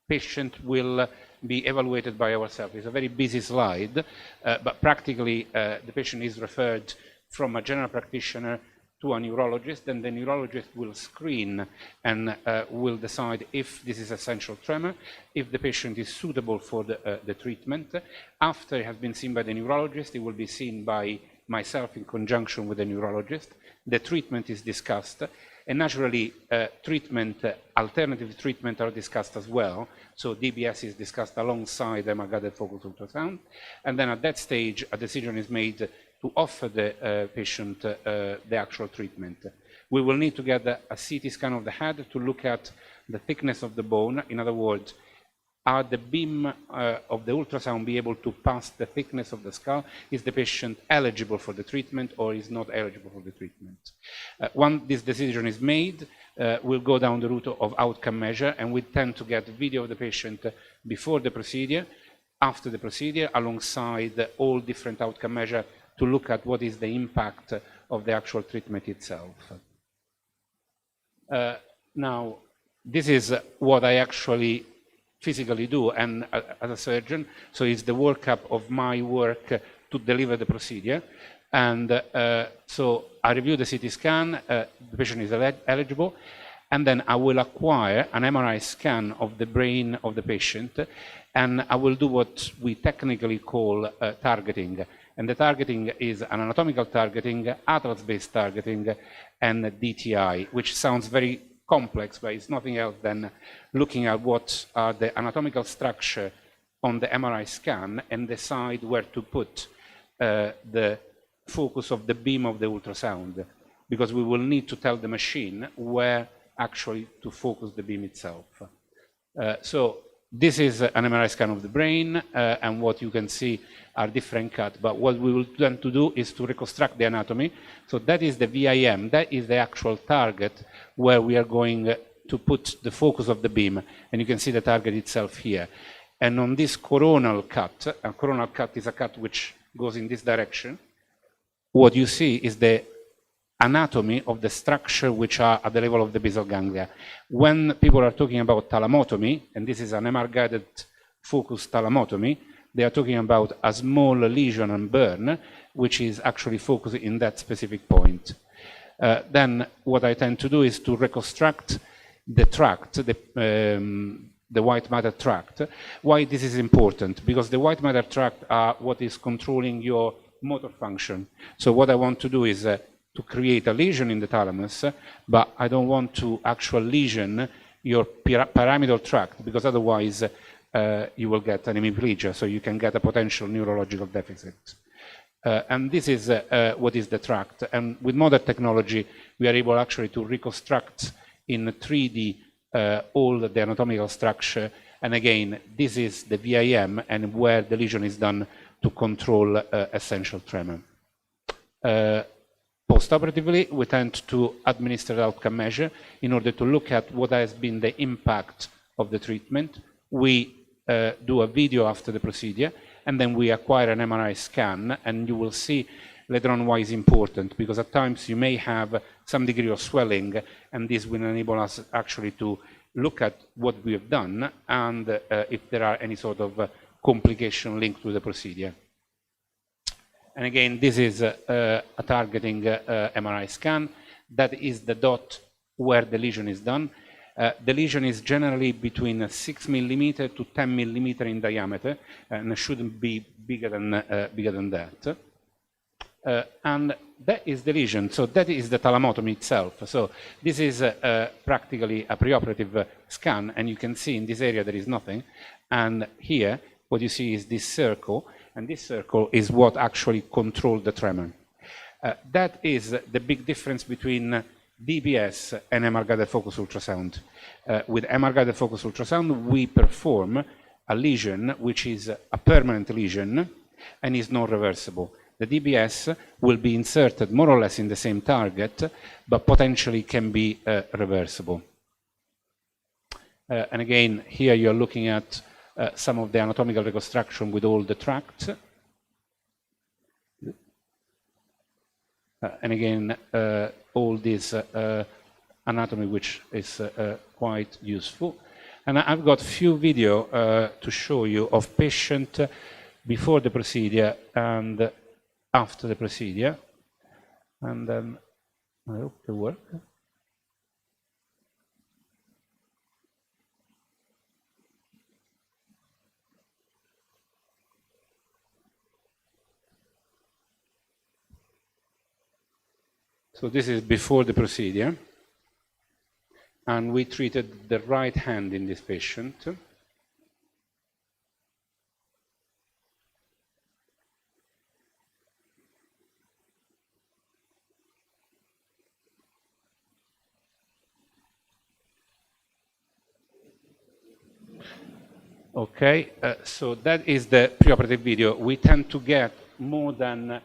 patient will be evaluated by ourselves. It's a very busy slide, but practically the patient is referred from a general practitioner to a neurologist, and the neurologist will screen and will decide if this is essential tremor, if the patient is suitable for the treatment. After he has been seen by the neurologist, he will be seen by myself in conjunction with the neurologist. The treatment is discussed, and naturally alternative treatment are discussed as well. So DBS is discussed alongside MR-guided focused ultrasound, and then at that stage a decision is made to offer the patient the actual treatment. We will need to get a CT scan of the head to look at the thickness of the bone. In other words, are the beam of the ultrasound be able to pass the thickness of the skull? Is the patient eligible for the treatment or is not eligible for the treatment? Once this decision is made, we'll go down the route of outcome measure, and we tend to get video of the patient before the procedure, after the procedure, alongside all different outcome measures to look at what is the impact of the actual treatment itself. Now, this is what I actually physically do, and as a surgeon, so it's the workup of my work to deliver the procedure. And so I review the CT scan, the patient is eligible, and then I will acquire an MRI scan of the brain of the patient, and I will do what we technically call targeting. And the targeting is an anatomical targeting, atlas-based targeting, and DTI, which sounds very complex, but it's nothing else than looking at what are the anatomical structure on the MRI scan and decide where to put the focus of the beam of the ultrasound, because we will need to tell the machine where actually to focus the beam itself. So this is an MRI scan of the brain, and what you can see are different cuts, but what we will then to do is to reconstruct the anatomy. So that is the VIM, that is the actual target where we are going to put the focus of the beam, and you can see the target itself here. And on this coronal cut, a coronal cut is a cut which goes in this direction, what you see is the anatomy of the structure which are at the level of the basal ganglia. When people are talking about thalamotomy, and this is an MR-guided focused thalamotomy, they are talking about a small lesion and burn, which is actually focused in that specific point. Then what I tend to do is to reconstruct the tract, the white matter tract. Why this is important? Because the white matter tract are what is controlling your motor function. So what I want to do is to create a lesion in the thalamus, but I don't want to actual lesion your pyramidal tract, because otherwise you will get an hemiplegia, so you can get a potential neurological deficit. And this is what is the tract. And with modern technology, we are able actually to reconstruct in 3D all the anatomical structure. And again, this is the VIM and where the lesion is done to control essential tremor. Post-operatively, we tend to administer the outcome measure in order to look at what has been the impact of the treatment. We do a video after the procedure, and then we acquire an MRI scan, and you will see later on why it's important, because at times you may have some degree of swelling, and this will enable us actually to look at what we have done and if there are any sort of complication linked to the procedure. And again, this is a targeting MRI scan. That is the dot where the lesion is done. The lesion is generally between 6 millimeter to 10 millimeter in diameter, and it shouldn't be bigger than that. And that is the lesion. So that is the thalamotomy itself. So this is practically a preoperative scan, and you can see in this area there is nothing. And here, what you see is this circle, and this circle is what actually controlled the tremor. That is the big difference between DBS and MR-guided focus ultrasound. With MR-guided focus ultrasound, we perform a lesion which is a permanent lesion and is non-reversible. The DBS will be inserted more or less in the same target, but potentially can be reversible. And again, here you're looking at some of the anatomical reconstruction with all the tracts. And again, all this anatomy, which is quite useful. And I've got few video to show you of patient before the procedure and after the procedure. And then I hope they work. So this is before the procedure, and we treated the right hand in this patient. Okay, so that is the preoperative video. We tend to get more than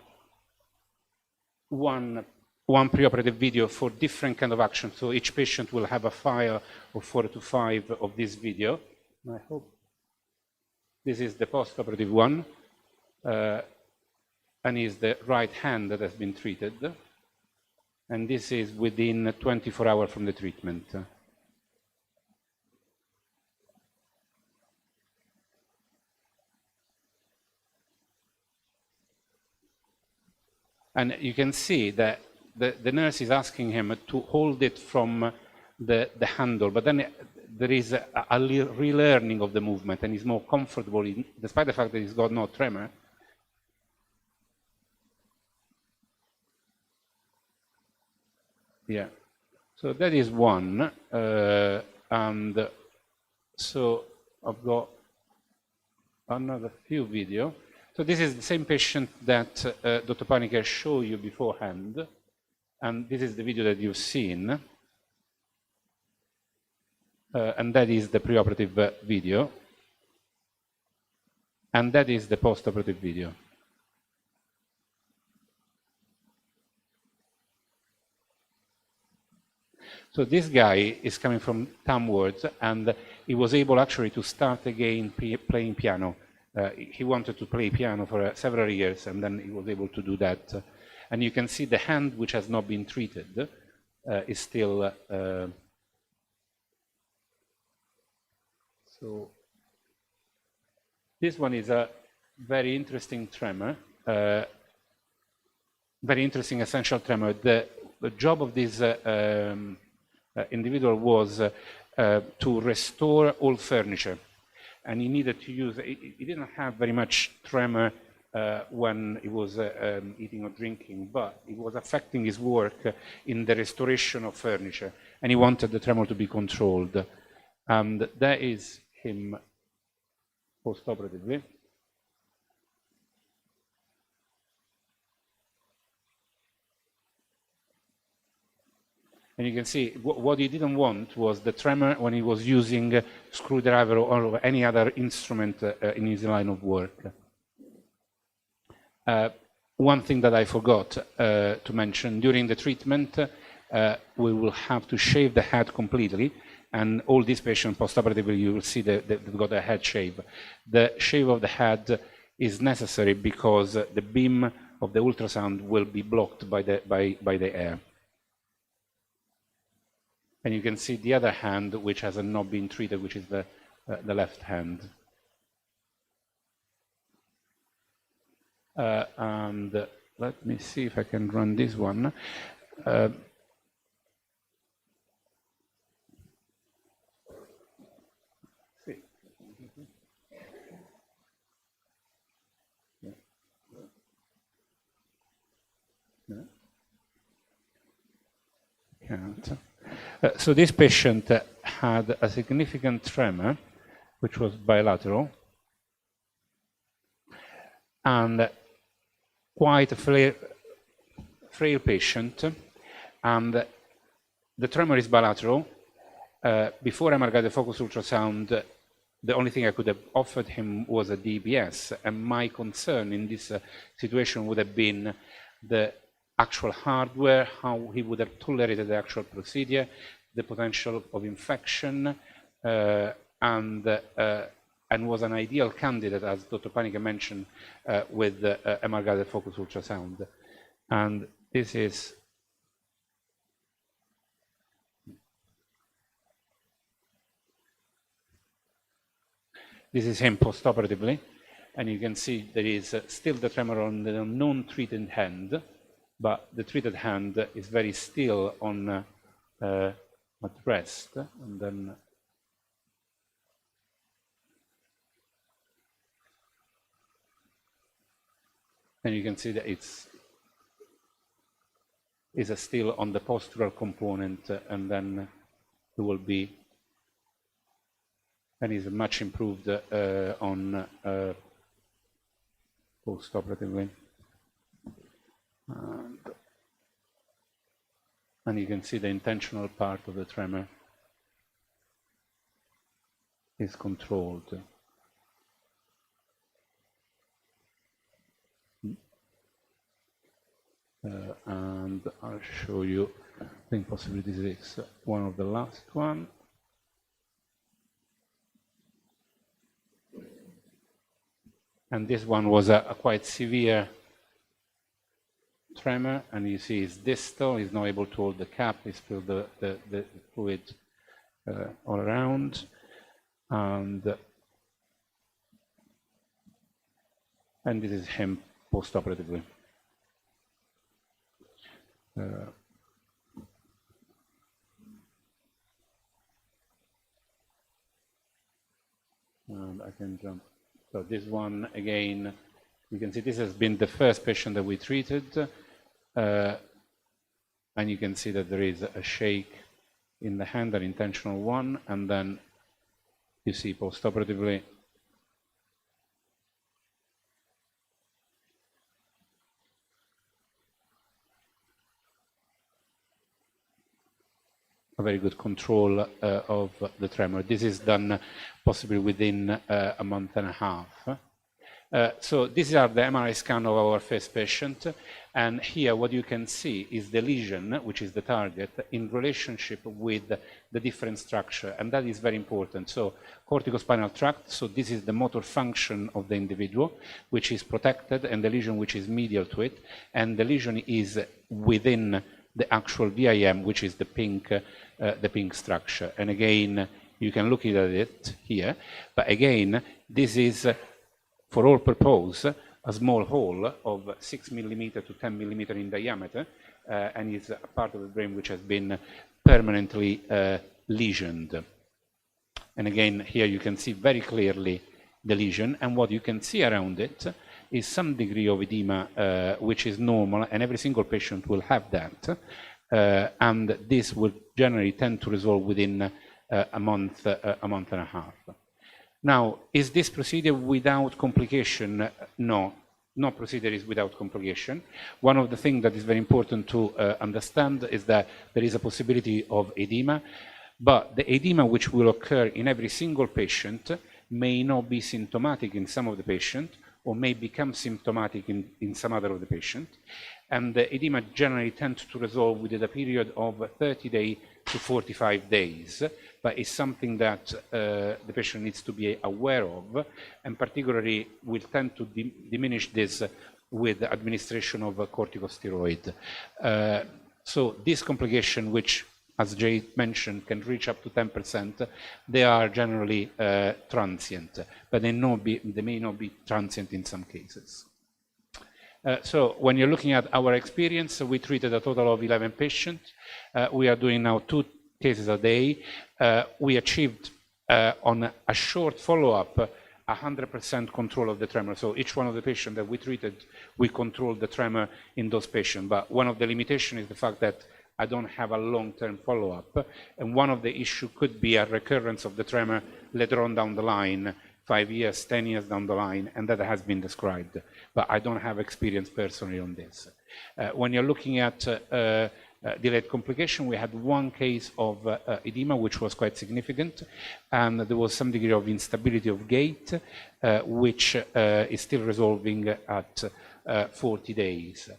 one preoperative video for different kind of action. So each patient will have a file of 4 to 5 of this video. I hope this is the post-operative one, and is the right hand that has been treated. And this is within 24 hours from the treatment. And you can see that the nurse is asking him to hold it from the handle, but then there is a relearning of the movement, and he's more comfortable, despite the fact that he's got no tremor. Yeah, so that is one, and so I've got another few video. So this is the same patient that Dr. Paniker showed you beforehand, and this is the video that you've seen, and that is the preoperative video, and that is the postoperative video. So this guy is coming from downwards, and he was able actually to start again playing piano. He wanted to play piano for several years, and then he was able to do that. And you can see the hand, which has not been treated, is still... So this one is a very interesting tremor, very interesting essential tremor. The job of this individual was to restore all furniture. And he needed to use, he didn't have very much tremor when he was eating or drinking, but it was affecting his work in the restoration of furniture. And he wanted the tremor to be controlled. And that is him post-operatively. And you can see what he didn't want was the tremor when he was using a screwdriver or any other instrument in his line of work. one thing that I forgot to mention, during the treatment, we will have to shave the head completely, and all these patients post-operatively, you will see they've got a head shave. The shave of the head is necessary because the beam of the ultrasound will be blocked by the air. And you can see the other hand, which has not been treated, which is the left hand. And let me see if I can run this one. So this patient had a significant tremor, which was bilateral, and quite a frail patient, and the tremor is bilateral. Before MR-guided focus ultrasound, the only thing I could have offered him was a DBS, and my concern in this situation would have been the actual hardware, how he would have tolerated the actual procedure, the potential of infection, and was an ideal candidate, as Dr. Panica mentioned, with MR-guided focus ultrasound. And this is him post-operatively, and you can see there is still the tremor on the non-treated hand, but the treated hand is very still on at rest, and then you can see that it's still on the postural component, and then it will be, and is much improved on post-operatively. And you can see the intentional part of the tremor is controlled. And I'll show you, I think possibly this is one of the last one. And this one was a quite severe tremor, and you see it's distal, he's not able to hold the cap, he's filled the fluid all around, and this is him post-operatively. And I can jump. So this one again, you can see this has been the first patient that we treated, and you can see that there is a shake in the hand, an intentional one, and then you see post-operatively a very good control of the tremor. This is done possibly within a month and a half. So these are the MRI scan of our first patient, and here what you can see is the lesion, which is the target, in relationship with the different structure, and that is very important. So corticospinal tract, so this is the motor function of the individual, which is protected, and the lesion which is medial to it, and the lesion is within the actual VIM, which is the pink structure. And again, you can look at it here, but again, this is for all purpose, a small hole of 6 millimeter to 10 millimeter in diameter, and is a part of the brain which has been permanently lesioned. And again, here you can see very clearly the lesion, and what you can see around it is some degree of edema, which is normal, and every single patient will have that, and this will generally tend to resolve within a month and a half. Now, is this procedure without complication? No, no procedure is without complication. One of the things that is very important to understand is that there is a possibility of edema, but the edema which will occur in every single patient may not be symptomatic in some of the patients, or may become symptomatic in some other of the patient. And the edema generally tends to resolve within a period of 30 days to 45 days, but it's something that the patient needs to be aware of, and particularly will tend to diminish this with the administration of corticosteroid. So this complication, which, as Jay mentioned, can reach up to 10%, they are generally transient, but they may not be transient in some cases. So when you're looking at our experience, we treated a total of 11 patients. We are doing now 2 cases a day. We achieved on a short follow-up 100% control of the tremor. So each one of the patients that we treated, we controlled the tremor in those patients. But one of the limitations is the fact that I don't have a long-term follow-up. And one of the issues could be a recurrence of the tremor later on down the line, 5 years, 10 years down the line, and that has been described. But I don't have experience personally on this. When you're looking at delayed complication, we had 1 case of edema, which was quite significant, and there was some degree of instability of gait, which is still resolving at 40 days.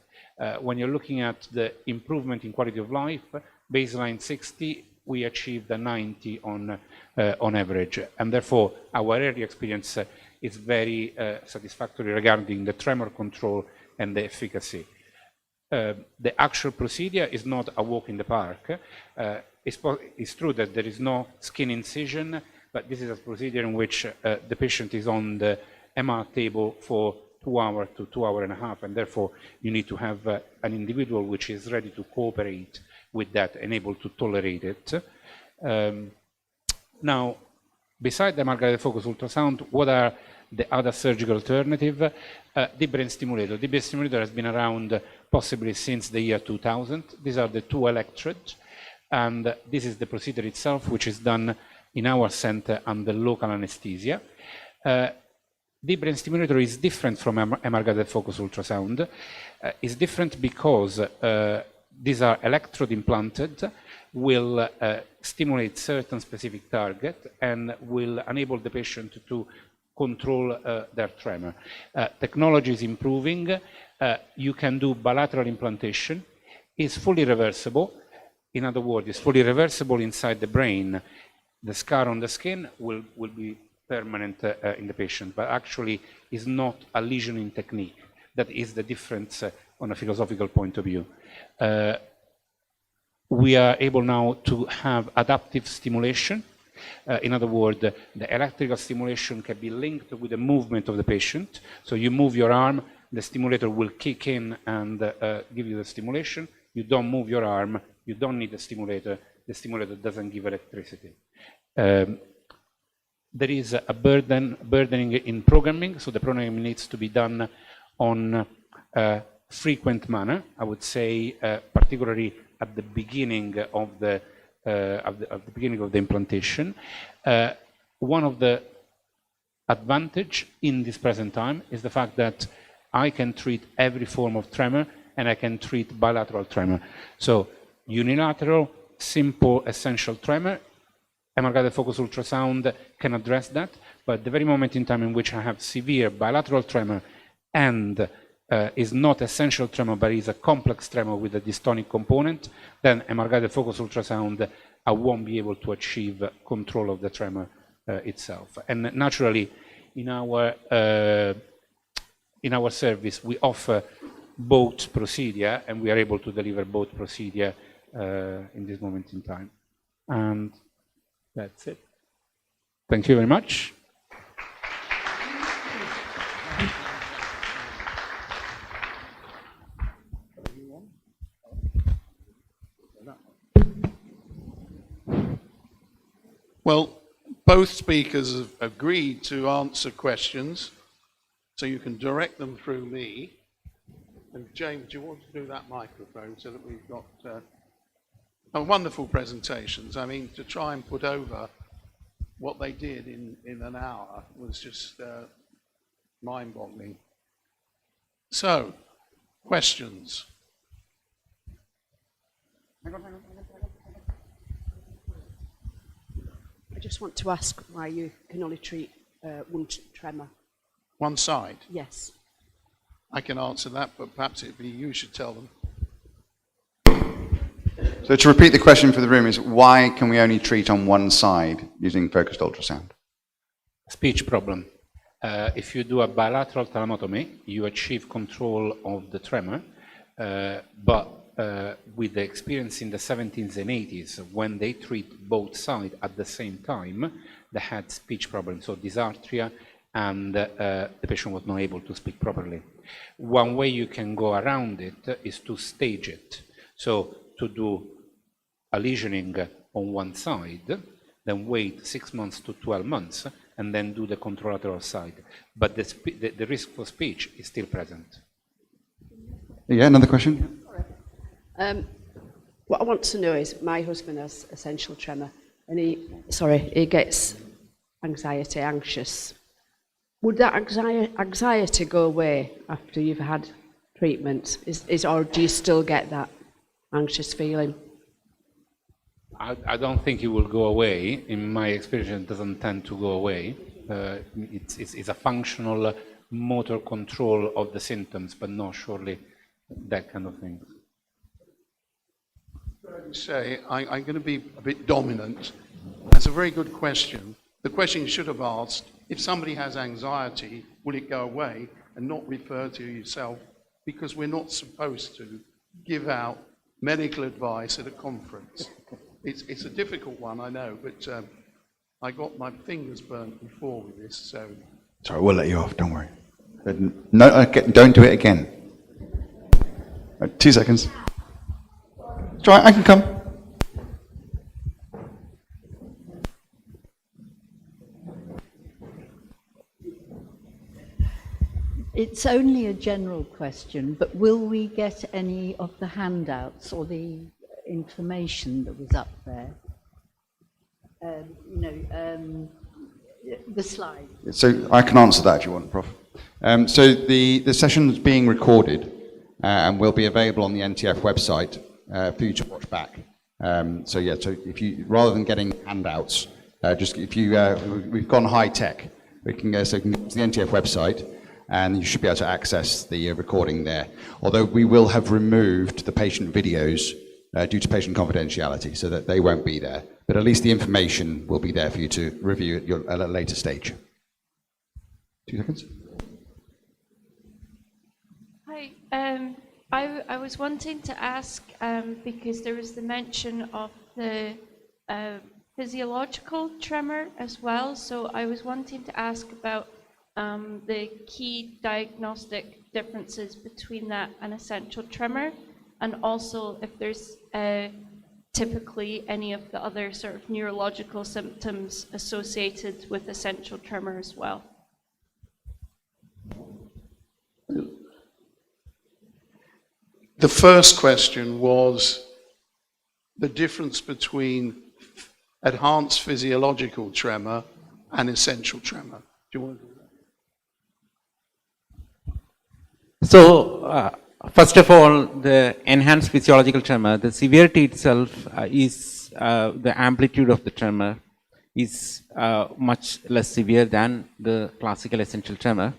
When you're looking at the improvement in quality of life, baseline 60, we achieved a 90 on average, and therefore our early experience is very satisfactory regarding the tremor control and the efficacy. The actual procedure is not a walk in the park. It's true that there is no skin incision, but this is a procedure in which the patient is on the MR table for 2 hours to 2 hours and a half, and therefore you need to have an individual which is ready to cooperate with that and able to tolerate it. Now, beside the MR-guided focus ultrasound, what are the other surgical alternatives? Deep brain stimulator. Deep brain stimulator has been around possibly since the year 2000. These are the 2 electrodes, and this is the procedure itself, which is done in our center under local anesthesia. Deep brain stimulator is different from MR-guided focus ultrasound. It's different because these are electrode implanted, will stimulate certain specific target, and will enable the patient to control their tremor. Technology is improving. You can do bilateral implantation. It's fully reversible. In other words, it's fully reversible inside the brain. The scar on the skin will be permanent in the patient, but actually is not a lesioning technique. That is the difference on a philosophical point of view. We are able now to have adaptive stimulation. In other words, the electrical stimulation can be linked with the movement of the patient. So you move your arm, the stimulator will kick in and give you the stimulation. You don't move your arm, you don't need the stimulator doesn't give electricity. There is a burdening in programming, so the programming needs to be done on a frequent manner, I would say, particularly at the beginning of the implantation. One of the advantage in this present time is the fact that I can treat every form of tremor, and I can treat bilateral tremor. So unilateral, simple, essential tremor, MR-guided focus ultrasound can address that, but at the very moment in time in which I have severe bilateral tremor and is not essential tremor, but is a complex tremor with a dystonic component, then MR-guided focus ultrasound, I won't be able to achieve control of the tremor itself. And naturally, in our service, we offer both procedure, and we are able to deliver both procedure in this moment in time. And that's it. Thank you very much. Well, both speakers have agreed to answer questions, so you can direct them through me. And James, do you want to do that microphone so that we've got wonderful presentations? I mean, to try and put over what they did in an hour was just mind-boggling. So, questions? I just want to ask why you can only treat one tremor. One side. Yes. I can answer that, but perhaps it'd be you should tell them. So to repeat the question for the room is, why can we only treat on one side using focused ultrasound? Speech problem. If you do a bilateral thalamotomy, you achieve control of the tremor, but with the experience in the 70s and 80s, when they treat both sides at the same time, they had speech problems, so dysarthria, and the patient was not able to speak properly. One way you can go around it is to stage it. So to do a lesioning on one side, then wait 6 months to 12 months, and then do the contralateral side. But the risk for speech is still present. Yeah, another question? What I want to know is, my husband has essential tremor, and he gets anxious. Would that anxiety go away after you've had treatment? Or do you still get that anxious feeling? I don't think it will go away. In my experience, it doesn't tend to go away. It's a functional motor control of the symptoms, but not surely that kind of thing. Say, I'm going to be a bit dominant. That's a very good question. The question you should have asked, if somebody has anxiety, will it go away, and not refer to yourself, because we're not supposed to give out medical advice at a conference. It's a difficult one, I know, but I got my fingers burnt before with this, so... Sorry, we'll let you off, don't worry. No, don't do it again. 2 seconds. Try, I can come. It's only a general question, but will we get any of the handouts or the information that was up there? The slide. So I can answer that if you want, Prof. So the session is being recorded and will be available on the NTF website for you to watch back. So if you, rather than getting handouts, we've gone high tech. We can go to the NTF website, and you should be able to access the recording there. Although we will have removed the patient videos due to patient confidentiality, so that they won't be there. But at least the information will be there for you to review at a later stage. 2 seconds. Hi. I was wanting to ask, because there was the mention of the physiological tremor as well, so I was wanting to ask about the key diagnostic differences between that and essential tremor, and also if there's typically any of the other sort of neurological symptoms associated with essential tremor as well. The first question was the difference between enhanced physiological tremor and essential tremor. Do you want to do that? So, first of all, the enhanced physiological tremor, the severity itself is the amplitude of the tremor is much less severe than the classical essential tremor.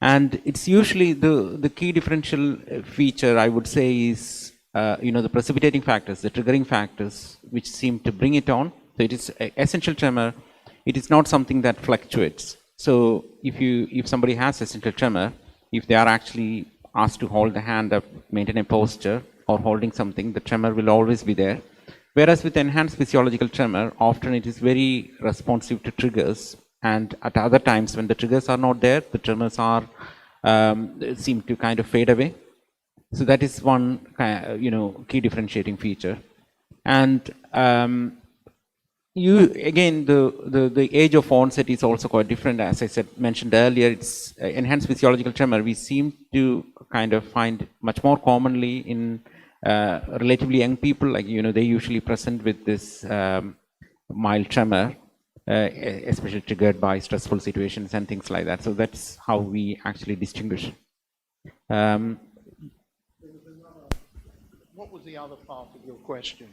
And it's usually the key differential feature, I would say, is the precipitating factors, the triggering factors, which seem to bring it on. So it is essential tremor. It is not something that fluctuates. So if somebody has essential tremor, if they are actually asked to hold the hand up, maintain a posture, or holding something, the tremor will always be there. Whereas with enhanced physiological tremor, often it is very responsive to triggers. And at other times, when the triggers are not there, the tremors are seem to kind of fade away. So that is one key differentiating feature. And again, the age of onset is also quite different. As I mentioned earlier, it's enhanced physiological tremor. We seem to kind of find much more commonly in relatively young people. Like they usually present with this mild tremor. Especially triggered by stressful situations and things like that. So that's how we actually distinguish. What was the other part of your question?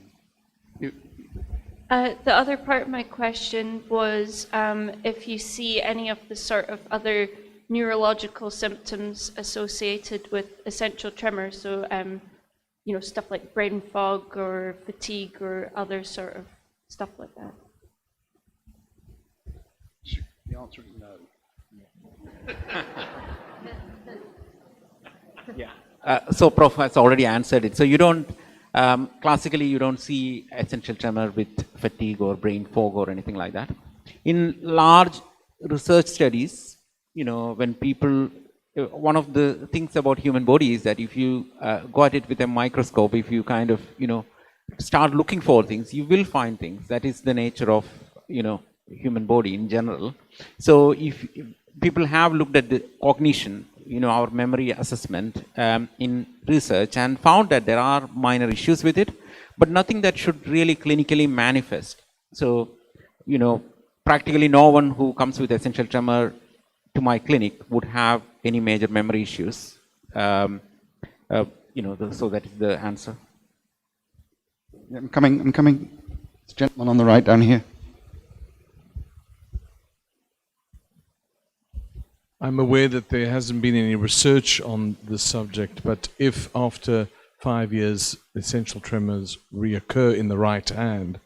The other part of my question was if you see any of the sort of other neurological symptoms associated with essential tremor. So, you know, stuff like brain fog or fatigue or other sort of stuff like that. The answer is no. So Prof has already answered it. So you don't, classically you don't see essential tremor with fatigue or brain fog or anything like that. In large research studies, you know, when people, one of the things about human body is that if you go at it with a microscope, if you kind of, you know, start looking for things, you will find things. That is the nature of, you know, human body in general. So if people have looked at the cognition, you know, our memory assessment in research and found that there are minor issues with it, but nothing that should really clinically manifest. So, you know, practically no one who comes with essential tremor to my clinic would have any major memory issues. You know, so that is the answer. Yeah, I'm coming. This gentleman on the right down here. I'm aware that there hasn't been any research on this subject, but if after 5 years essential tremors reoccur in the right hand,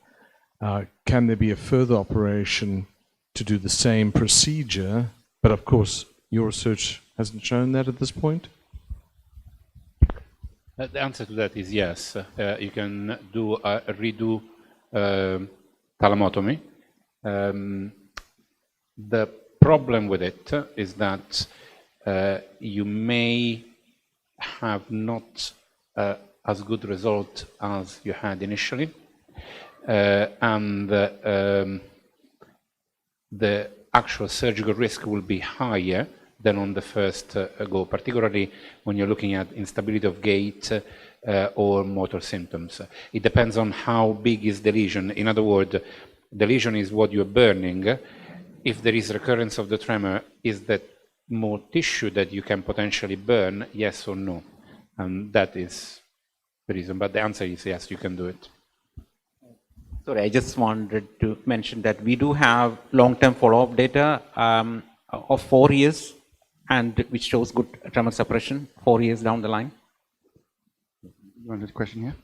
can there be a further operation to do the same procedure? But of course, your research hasn't shown that at this point? The answer to that is yes. You can do a redo thalamotomy. The problem with it is that you may have not as good result as you had initially, and the actual surgical risk will be higher than on the first go, particularly when you're looking at instability of gait or motor symptoms. It depends on how big is the lesion. In other words, the lesion is what you're burning. If there is recurrence of the tremor, is that more tissue that you can potentially burn, yes or no? And that is the reason. But the answer is yes, you can do it. Sorry, I just wanted to mention that we do have long-term follow-up data of 4 years, and which shows good tremor suppression 4 years down the line. You wanted a question here?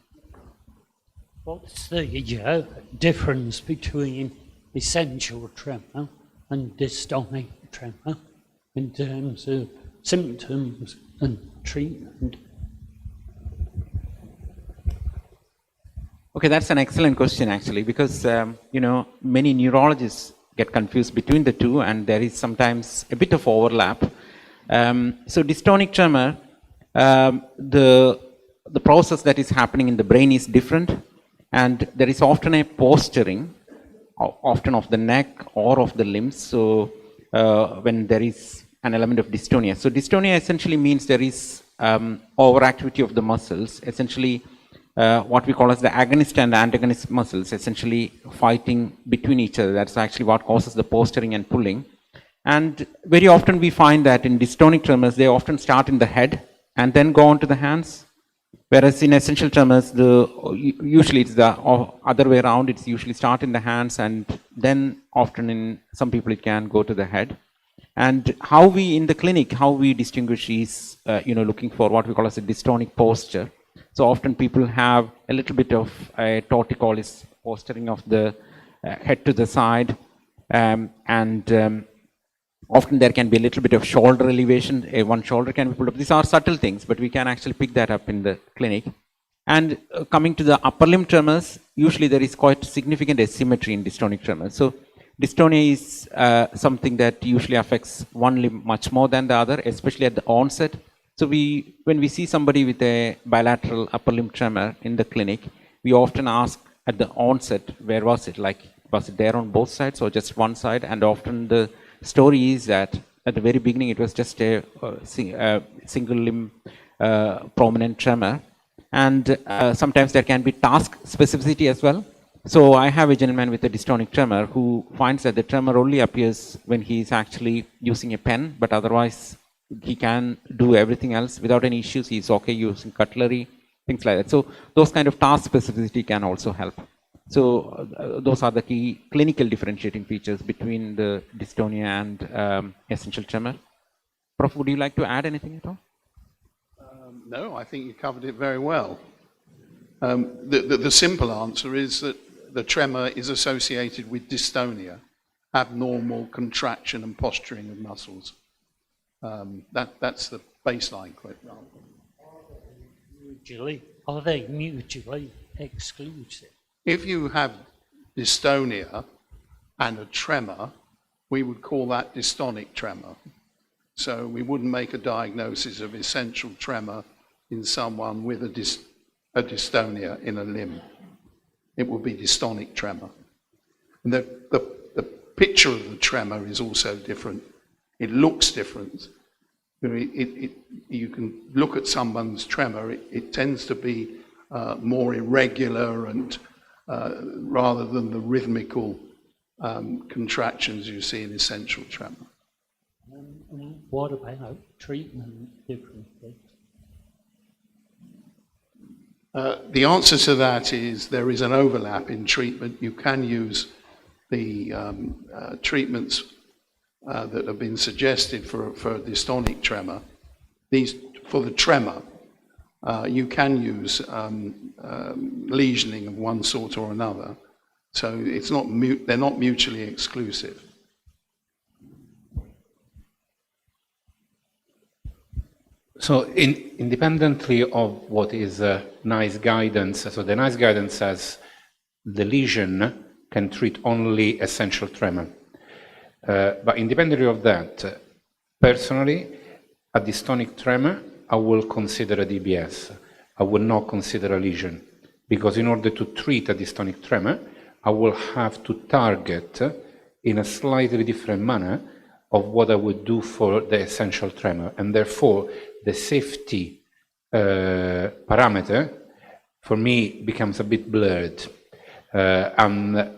What's the difference between essential tremor and dystonic tremor in terms of symptoms and treatment? Okay, that's an excellent question actually, because you know, many neurologists get confused between the two, and there is sometimes a bit of overlap. So dystonic tremor, the process that is happening in the brain is different, and there is often a posturing, often of the neck or of the limbs. So when there is an element of dystonia. So dystonia essentially means there is overactivity of the muscles, essentially what we call as the agonist and antagonist muscles essentially fighting between each other. That's actually what causes the posturing and pulling. And very often we find that in dystonic tremors, they often start in the head and then go on to the hands. Whereas in essential tremors, usually it's the other way around. It's usually start in the hands, and then often in some people it can go to the head. And how we in the clinic, how we distinguish is, you know, looking for what we call as a dystonic posture. So often people have a little bit of a torticollis posturing of the head to the side, often there can be a little bit of shoulder elevation. One shoulder can be pulled up. These are subtle things, but we can actually pick that up in the clinic. And coming to the upper limb tremors, usually there is quite significant asymmetry in dystonic tremors. So dystonia is something that usually affects one limb much more than the other, especially at the onset. So when we see somebody with a bilateral upper limb tremor in the clinic, we often ask at the onset, where was it? Like, was it there on both sides or just one side? And often the story is that at the very beginning it was just a single limb prominent tremor, and sometimes there can be task specificity as well. So I have a gentleman with a dystonic tremor who finds that the tremor only appears when he is actually using a pen, but otherwise he can do everything else without any issues. He's okay using cutlery, things like that. So those kind of task specificity can also help. So those are the key clinical differentiating features between the dystonia and essential tremor. Prof, would you like to add anything at all? No, I think you covered it very well. The simple answer is that the tremor is associated with dystonia, abnormal contraction and posturing of muscles. That's the baseline question. Are they mutually exclusive? If you have dystonia and a tremor, we would call that dystonic tremor. So we wouldn't make a diagnosis of essential tremor in someone with a dystonia in a limb. It would be dystonic tremor. And the picture of the tremor is also different. It looks different. You can look at someone's tremor, it tends to be more irregular and rather than the rhythmical contractions you see in essential tremor. What about treatment differently? The answer to that is there is an overlap in treatment. You can use the treatments that have been suggested for dystonic tremor. These for the tremor, you can use lesioning of one sort or another. So it's not they're not mutually exclusive. So independently of what is NICE guidance, so the NICE guidance says the lesion can treat only essential tremor. But independently of that, personally, a dystonic tremor, I will consider a DBS. I will not consider a lesion. Because in order to treat a dystonic tremor, I will have to target in a slightly different manner of what I would do for the essential tremor. And therefore, the safety parameter, for me, becomes a bit blurred. And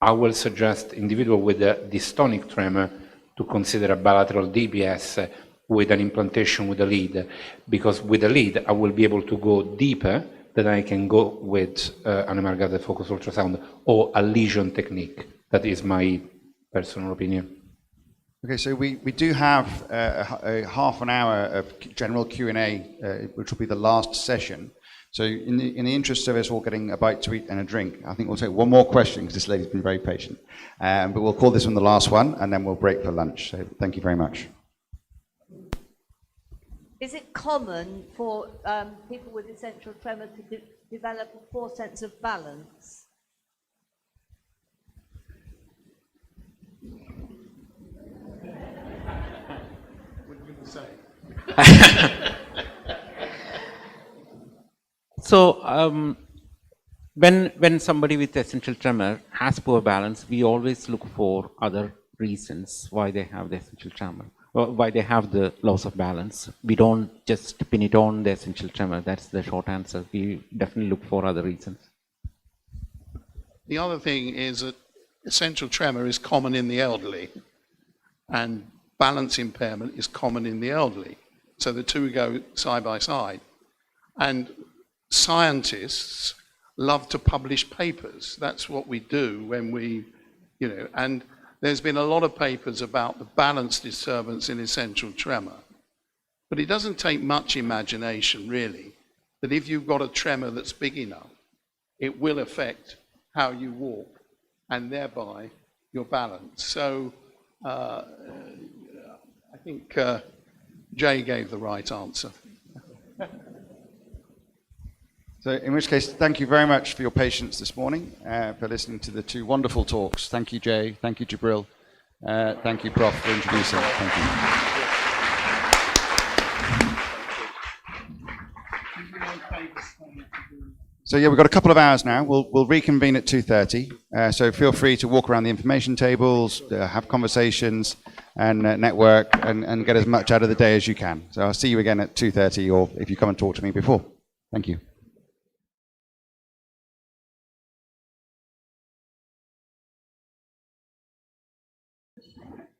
I will suggest individual with a dystonic tremor to consider a bilateral DBS with an implantation with a lead, because with a lead, I will be able to go deeper than I can go with an MR-guided focus ultrasound or a lesion technique. That is my personal opinion. Okay, so we do have a half an hour of general Q&A, which will be the last session. So in the interest of us all getting a bite to eat and a drink, I think we'll take one more question because this lady's been very patient. But we'll call this one the last one and then we'll break for lunch. So thank you very much. Is it common for people with essential tremor to develop a poor sense of balance? What are you going to say? So when somebody with essential tremor has poor balance, we always look for other reasons why they have the essential tremor, or why they have the loss of balance. We don't just pin it on the essential tremor. That's the short answer. We definitely look for other reasons. The other thing is that essential tremor is common in the elderly, and balance impairment is common in the elderly. So the two go side by side. And scientists love to publish papers. That's what we do when we, and there's been a lot of papers about the balance disturbance in essential tremor. But it doesn't take much imagination, really, that if you've got a tremor that's big enough, it will affect how you walk and thereby your balance. So I think Jay gave the right answer. So in which case, thank you very much for your patience this morning, for listening to the two wonderful talks. Thank you, Jay. Thank you, Jibril. Thank you, Prof, for introducing. Thank you. So yeah, we've got a couple of hours now. We'll reconvene at 2:30. So feel free to walk around the information tables, have conversations, and network, and get as much out of the day as you can. So I'll see you again at 2:30, or if you come and talk to me before. Thank you.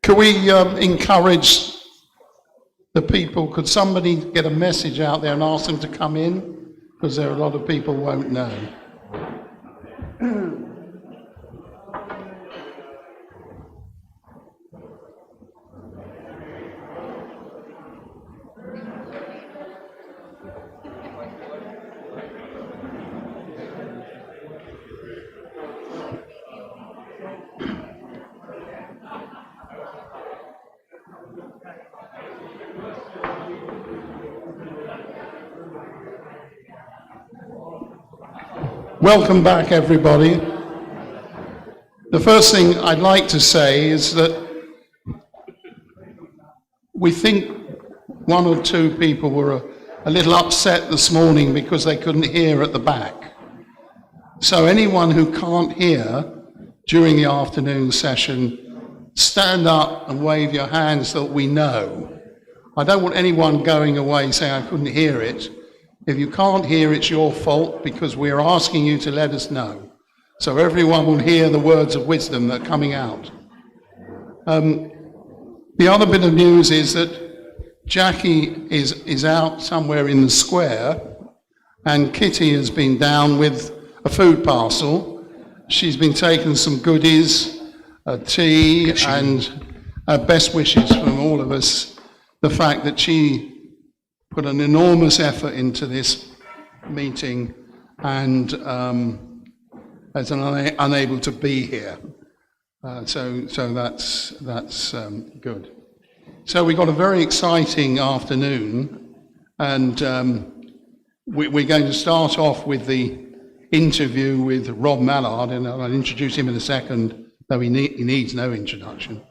Could we encourage the people, could somebody get a message out there and ask them to come in? Because there are a lot of people who won't know. Welcome back, everybody. The first thing I'd like to say is that we think one or two people were a little upset this morning because they couldn't hear at the back. So anyone who can't hear during the afternoon session, stand up and wave your hands so that we know. I don't want anyone going away saying I couldn't hear it. If you can't hear, it's your fault because we're asking you to let us know. So everyone will hear the words of wisdom that are coming out. The other bit of news is that Jackie is out somewhere in the square and Kitty has been down with a food parcel. She's been taking some goodies, tea and best wishes from all of us. The fact that she put an enormous effort into this meeting and is unable to be here. So that's good. So we got a very exciting afternoon, and we're going to start off with the interview with Rob Mallard, and I'll introduce him in a second, though he needs no introduction.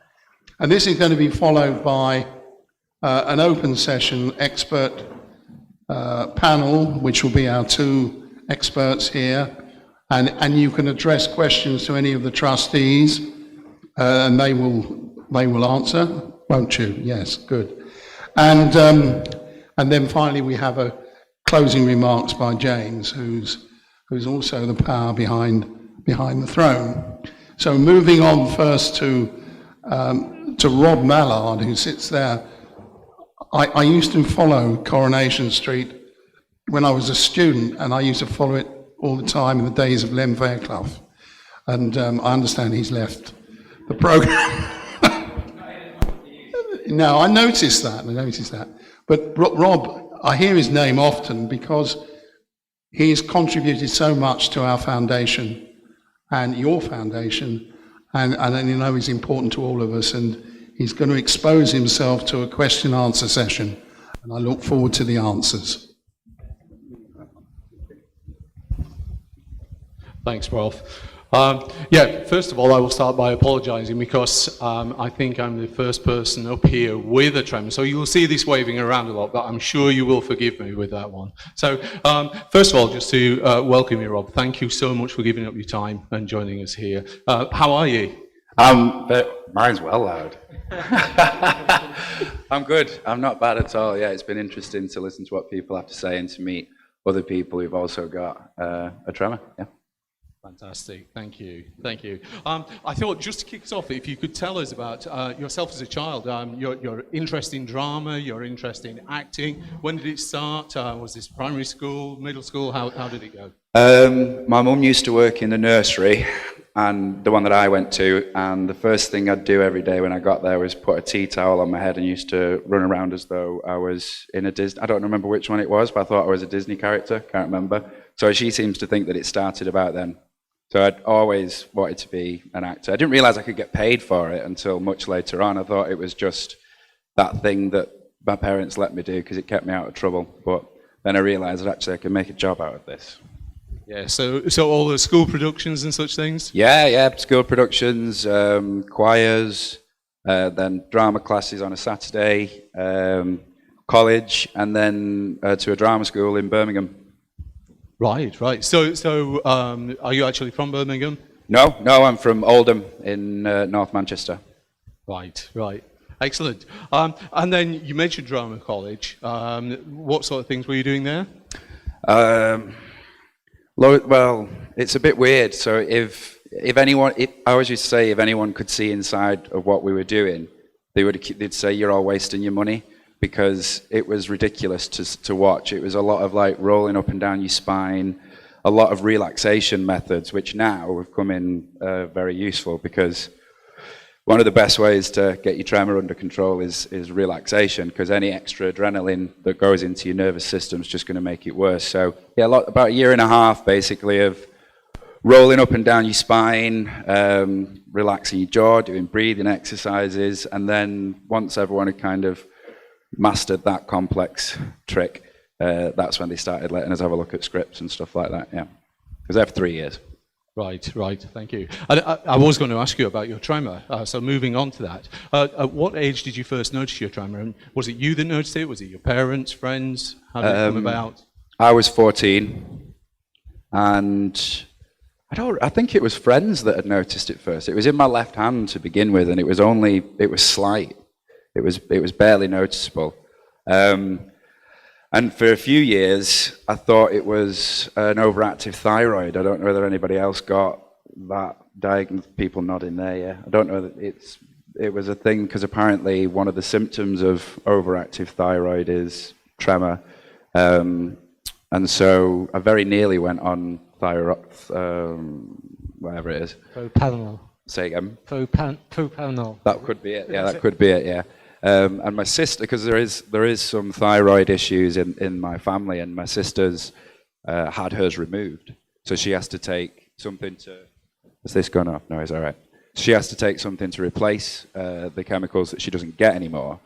And this is going to be followed by an open session expert panel, which will be our two experts here, and you can address questions to any of the trustees, and they will answer, won't you? Yes, good. And then finally we have a closing remarks by James, who's also the power behind the throne. So moving on first to Rob Mallard, who sits there. I used to follow Coronation Street when I was a student, and I used to follow it all the time in the days of Lem Fairclough. And I understand he's left the programme. No, I noticed that. But Rob, I hear his name often because he's contributed so much to our foundation and your foundation, and you know he's important to all of us, and he's going to expose himself to a question-answer session, and I look forward to the answers. Thanks, Ralph. First of all, I will start by apologising because I think I'm the first person up here with a tremor. So you will see this waving around a lot, but I'm sure you will forgive me with that one. So first of all, just to welcome you, Rob. Thank you so much for giving up your time and joining us here. How are you? Mine's well loud. I'm good. I'm not bad at all. Yeah, it's been interesting to listen to what people have to say and to meet other people who've also got a tremor. Yeah. Fantastic. Thank you. Thank you. I thought just to kick us off, if you could tell us about yourself as a child, your interest in drama, your interest in acting. When did it start? Was this primary school, middle school? How did it go? My mum used to work in the nursery, and the one that I went to, and the first thing I'd do every day when I got there was put a tea towel on my head and used to run around as though I was in a Disney. I don't remember which one it was, but I thought I was a Disney character. Can't remember. So she seems to think that it started about then. So I'd always wanted to be an actor. I didn't realise I could get paid for it until much later on. I thought it was just that thing that my parents let me do because it kept me out of trouble. But then I realised that actually I could make a job out of this. Yeah, so all the school productions and such things? Yeah, school productions, choirs, then drama classes on a Saturday, college, and then to a drama school in Birmingham. Right. So are you actually from Birmingham? No, I'm from Oldham in North Manchester. Right. Excellent. And then you mentioned drama college. What sort of things were you doing there? Well, it's a bit weird. So if anyone, I always used to say, if anyone could see inside of what we were doing, they'd say you're all wasting your money, because it was ridiculous to watch. It was a lot of like rolling up and down your spine, a lot of relaxation methods, which now have come in very useful, because one of the best ways to get your tremor under control is relaxation, because any extra adrenaline that goes into your nervous system is just going to make it worse. So yeah, about a year and a half basically of rolling up and down your spine, relaxing your jaw, doing breathing exercises, and then once everyone had kind of mastered that complex trick, that's when they started letting us have a look at scripts and stuff like that. Yeah. was there for 3 years. Right, thank you. And I was going to ask you about your tremor, so moving on to that. At what age did you first notice your tremor? And was it you that noticed it? Was it your parents, friends? How did it come about? I was 14, and I think it was friends that had noticed it first. It was in my left hand to begin with, and it was slight. It was barely noticeable. And for a few years, I thought it was an overactive thyroid. I don't know whether anybody else got that diagnosis. People nodding there, yeah. I don't know that it was a thing, because apparently one of the symptoms of overactive thyroid is tremor. And so I very nearly went on thyroid, whatever it is. Propanol. Say again. Propanol. That could be it, yeah, that could be it, yeah. And my sister, because there is some thyroid issues in my family, and my sister's had hers removed, so she has to take something to. Is this going off? No, it's all right. She has to take something to replace the chemicals that she doesn't get anymore.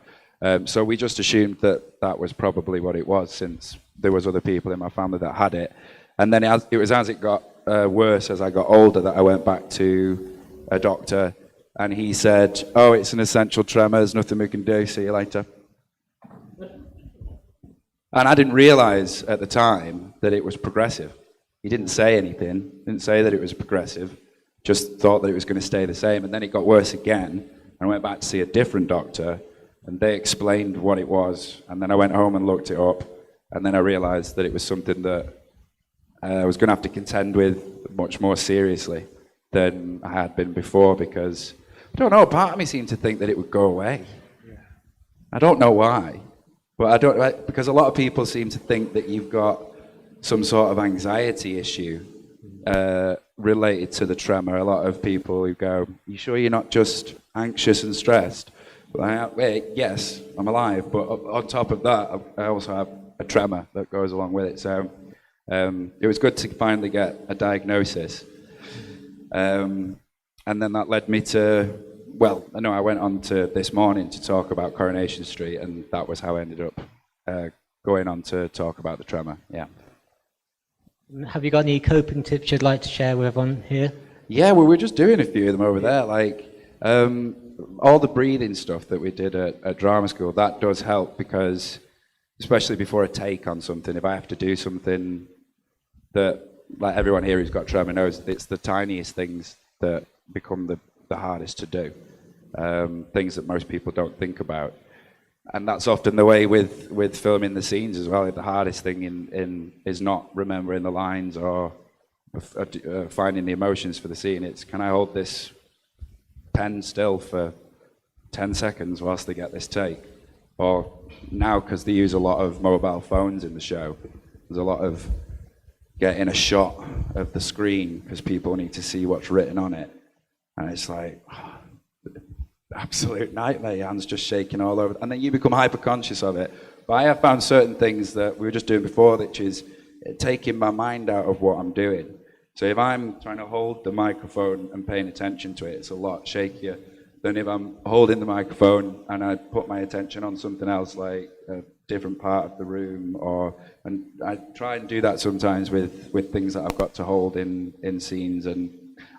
So we just assumed that was probably what it was, since there was other people in my family that had it. And then it was as it got worse as I got older that I went back to a doctor. And he said, "Oh, it's an essential tremor, there's nothing we can do, see you later." And I didn't realize at the time that it was progressive. He didn't say anything, didn't say that it was progressive, just thought that it was going to stay the same. And then it got worse again, and I went back to see a different doctor, and they explained what it was. And then I went home and looked it up, and then I realized that it was something that I was going to have to contend with much more seriously than I had been before, because I don't know, part of me seemed to think that it would go away. I don't know why, but because a lot of people seem to think that you've got some sort of anxiety issue related to the tremor. A lot of people who go, "You sure you're not just anxious and stressed?" But yes, I'm alive, but on top of that, I also have a tremor that goes along with it. So it was good to finally get a diagnosis. And then that led me to, I went on to this morning to talk about Coronation Street, and that was how I ended up going on to talk about the tremor, yeah. Have you got any coping tips you'd like to share with everyone here? Yeah, well, we're just doing a few of them over there, like all the breathing stuff that we did at drama school, that does help, because especially before a take on something, if I have to do something that, like everyone here who's got tremor knows, it's the tiniest things that become the hardest to do, things that most people don't think about. And that's often the way with filming the scenes as well. The hardest thing is not remembering the lines or finding the emotions for the scene. It's, can I hold this pen still for 10 seconds whilst they get this take? Or now, because they use a lot of mobile phones in the show, there's a lot of getting a shot of the screen because people need to see what's written on it. And it's like, absolute nightmare. Your hands just shaking all over. And then you become hyper-conscious of it. But I have found certain things that we were just doing before, which is taking my mind out of what I'm doing. So if I'm trying to hold the microphone and paying attention to it, it's a lot shakier than if I'm holding the microphone and I put my attention on something else, like a different part of the room, and I try and do that sometimes with things that I've got to hold in scenes, and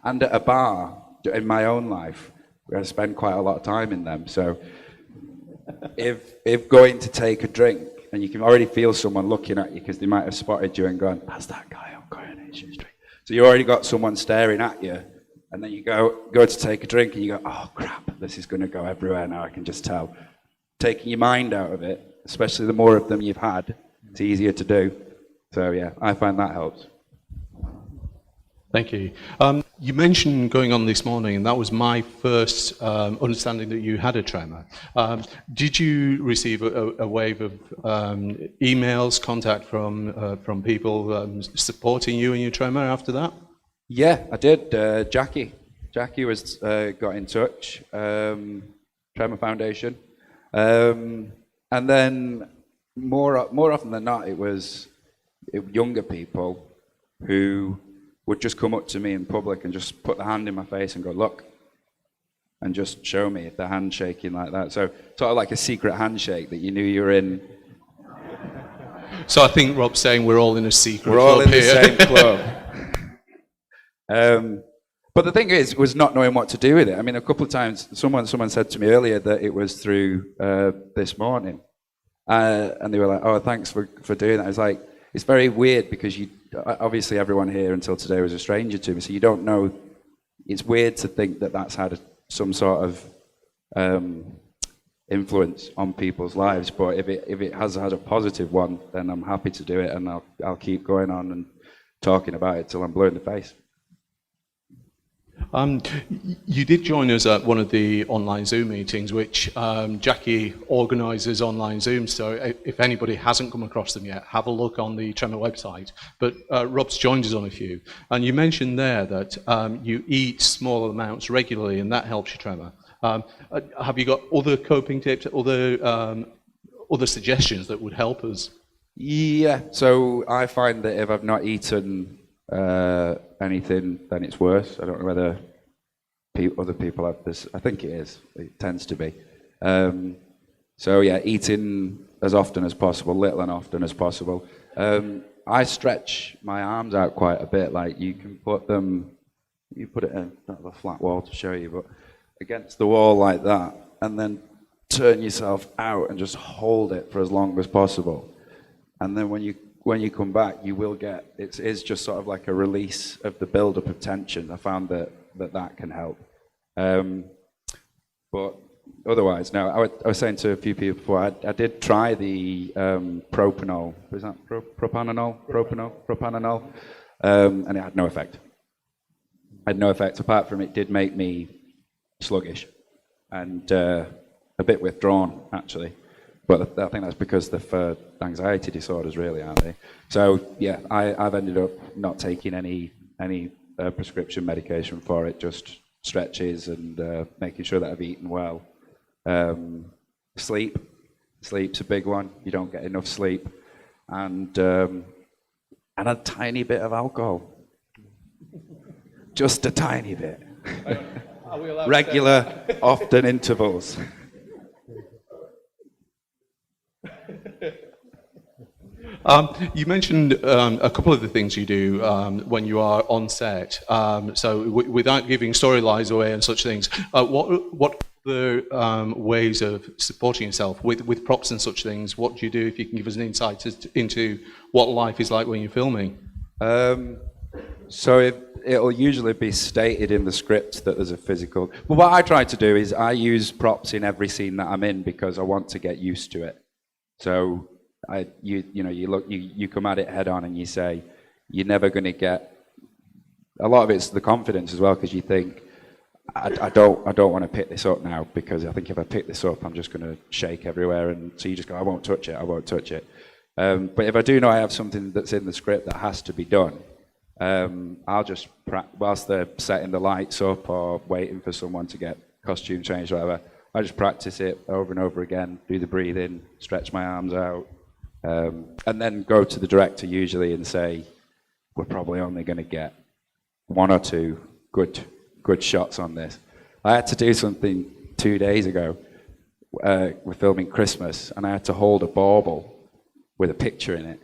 at a bar in my own life, where I spend quite a lot of time in them. So if going to take a drink and you can already feel someone looking at you because they might have spotted you and gone, "That's that guy on Coronation Street." So you already got someone staring at you, and then you go to take a drink and you go, "Oh crap, this is going to go everywhere now, I can just tell." Taking your mind out of it, especially the more of them you've had, it's easier to do. So yeah, I find that helps. Thank you. You mentioned going on this morning, and that was my first understanding that you had a tremor. Did you receive a wave of emails, contact from people supporting you in your tremor after that? Yeah, I did. Jackie was got in touch, Tremor Foundation, and then more often than not, it was younger people who would just come up to me in public and just put their hand in my face and go, "Look," and just show me if their hand's shaking like that. So sort of like a secret handshake that you knew you were in. So I think Rob's saying we're all in a secret club We're all in here. the same club. But the thing is, was not knowing what to do with it. I mean, a couple of times, someone said to me earlier that it was through this morning, and they were like, "Oh, thanks for doing that." I was like, it's very weird because obviously everyone here until today was a stranger to me, so you don't know. It's weird to think that that's had some sort of influence on people's lives. But if it has had a positive one, then I'm happy to do it, and I'll keep going on and talking about it till I'm blue in the face. You did join us at one of the online Zoom meetings, which Jackie organises online Zooms. So if anybody hasn't come across them yet, have a look on the Tremor website. But Rob's joined us on a few. And you mentioned there that you eat small amounts regularly, and that helps your tremor. Have you got other coping tips, other suggestions that would help us? Yeah, so I find that if I've not eaten anything, then it's worse. I don't know whether other people have this. I think it is. It tends to be. So yeah, eating as often as possible, little and often as possible. I stretch my arms out quite a bit. Like you can put them, you put it in, not have a flat wall to show you, but against the wall like that, and then turn yourself out and just hold it for as long as possible. And then when you come back, you will get, it is just sort of like a release of the build-up of tension. I found that can help. But otherwise, no, I was saying to a few people before, I did try the propanol, is that propanol, and it had no effect. Apart from it did make me sluggish and a bit withdrawn, actually. But I think that's because they're for anxiety disorders, really, aren't they? So yeah, I've ended up not taking any prescription medication for it, just stretches and making sure that I've eaten well. Sleep's a big one. You don't get enough sleep, and a tiny bit of alcohol, just a tiny bit. Regular, often intervals. You mentioned a couple of the things you do when you are on set. So without giving storylines away and such things, what the ways of supporting yourself with props and such things? What do you do, if you can give us an insight into what life is like when you're filming? So it'll usually be stated in the script that there's a physical. Well, what I try to do is I use props in every scene that I'm in because I want to get used to it. So you come at it head on and you say you're never going to get. A lot of it's the confidence as well, because you think I don't want to pick this up now, because I think if I pick this up I'm just going to shake everywhere, and so you just go, I won't touch it. But if I do know I have something that's in the script that has to be done, I'll just whilst they're setting the lights up or waiting for someone to get costume changed or whatever, I just practice it over and over again, do the breathing, stretch my arms out, and then go to the director usually and say, we're probably only going to get 1 or 2 good shots on this. I had to do something 2 days ago. We're filming Christmas, and I had to hold a bauble with a picture in it,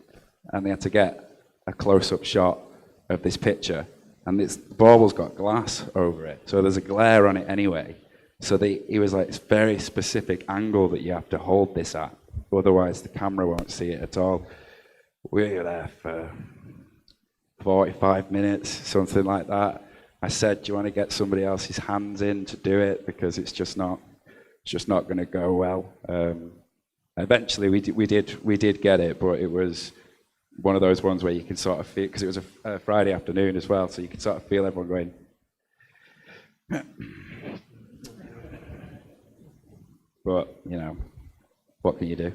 and they had to get a close-up shot of this picture, and this bauble's got glass over it, so there's a glare on it anyway. So he was like, it's a very specific angle that you have to hold this at, otherwise the camera won't see it at all. We were there for 45 minutes, something like that. I said, do you want to get somebody else's hands in to do it, because it's just not going to go well. Eventually we did get it, but it was one of those ones where you can sort of feel, because it was a Friday afternoon as well, so you could sort of feel everyone going. But, what can you do?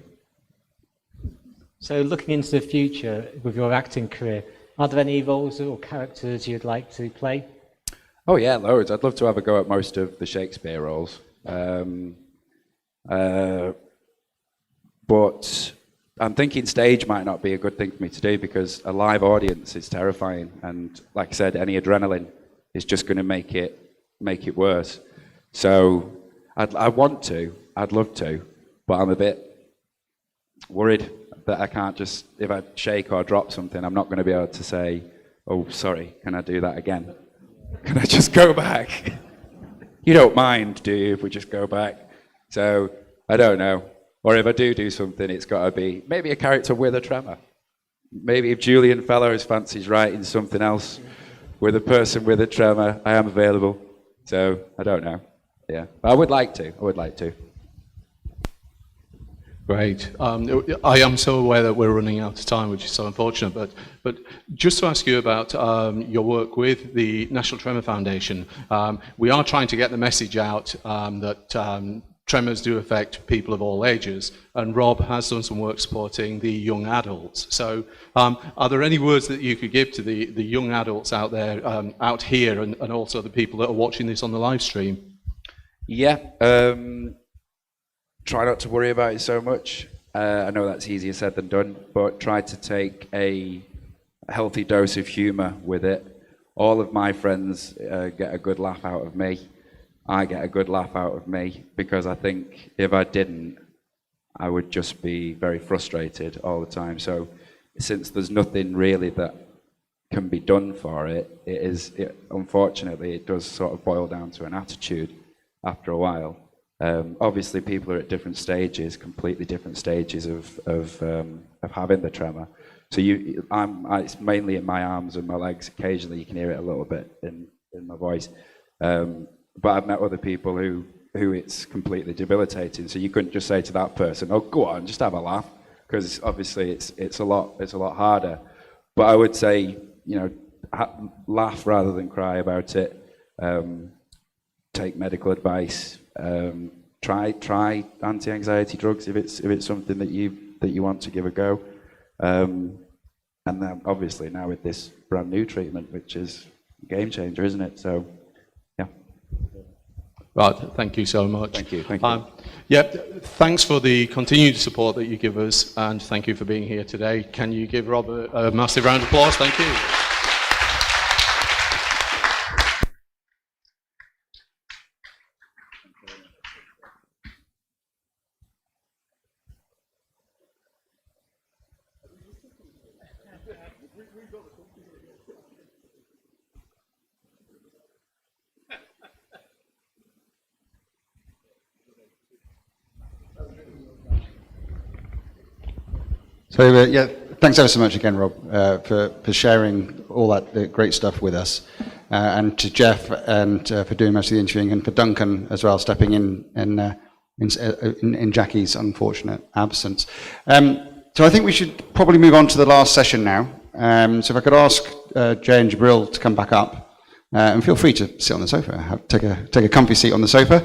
So looking into the future with your acting career, are there any roles or characters you'd like to play? Oh yeah, loads. I'd love to have a go at most of the Shakespeare roles. But I'm thinking stage might not be a good thing for me to do, because a live audience is terrifying, and like I said, any adrenaline is just going to make it worse. So I'd love to, but I'm a bit worried that I can't just, if I shake or drop something, I'm not going to be able to say, oh, sorry, can I do that again? Can I just go back? You don't mind, do you, if we just go back? So, I don't know. Or if I do something, it's got to be maybe a character with a tremor. Maybe if Julian Fellows fancies writing something else with a person with a tremor, I am available. So, I don't know. Yeah, but I would like to. Great. I am so aware that we're running out of time, which is so unfortunate, but just to ask you about your work with the National Tremor Foundation, we are trying to get the message out that tremors do affect people of all ages, and Rob has done some work supporting the young adults. So are there any words that you could give to the young adults out there, out here, and also the people that are watching this on the live stream? Yeah. Try not to worry about it so much. I know that's easier said than done, but try to take a healthy dose of humour with it. All of my friends get a good laugh out of me. I get a good laugh out of me, because I think if I didn't, I would just be very frustrated all the time. So since there's nothing really that can be done for it, unfortunately, it does sort of boil down to an attitude after a while. Obviously, people are at different stages, completely different stages of having the tremor. So it's mainly in my arms and my legs. Occasionally, you can hear it a little bit in my voice. But I've met other people who it's completely debilitating. So you couldn't just say to that person, "Oh, go on, just have a laugh," because obviously it's a lot harder. But I would say, laugh rather than cry about it. Take medical advice. Try anti-anxiety drugs if it's something that you want to give a go. And then obviously now with this brand new treatment, which is a game changer, isn't it? So, yeah. Right, thank you so much. Thank you. Thanks for the continued support that you give us, and thank you for being here today. Can you give Rob a massive round of applause? Thank you. So yeah, thanks ever so much again, Rob, for sharing all that great stuff with us, and to Jeff and for doing most of the interviewing, and for Duncan as well, stepping in Jackie's unfortunate absence. So I think we should probably move on to the last session now. So if I could ask Jay and Jabril to come back up, and feel free to sit on the sofa, take a comfy seat on the sofa,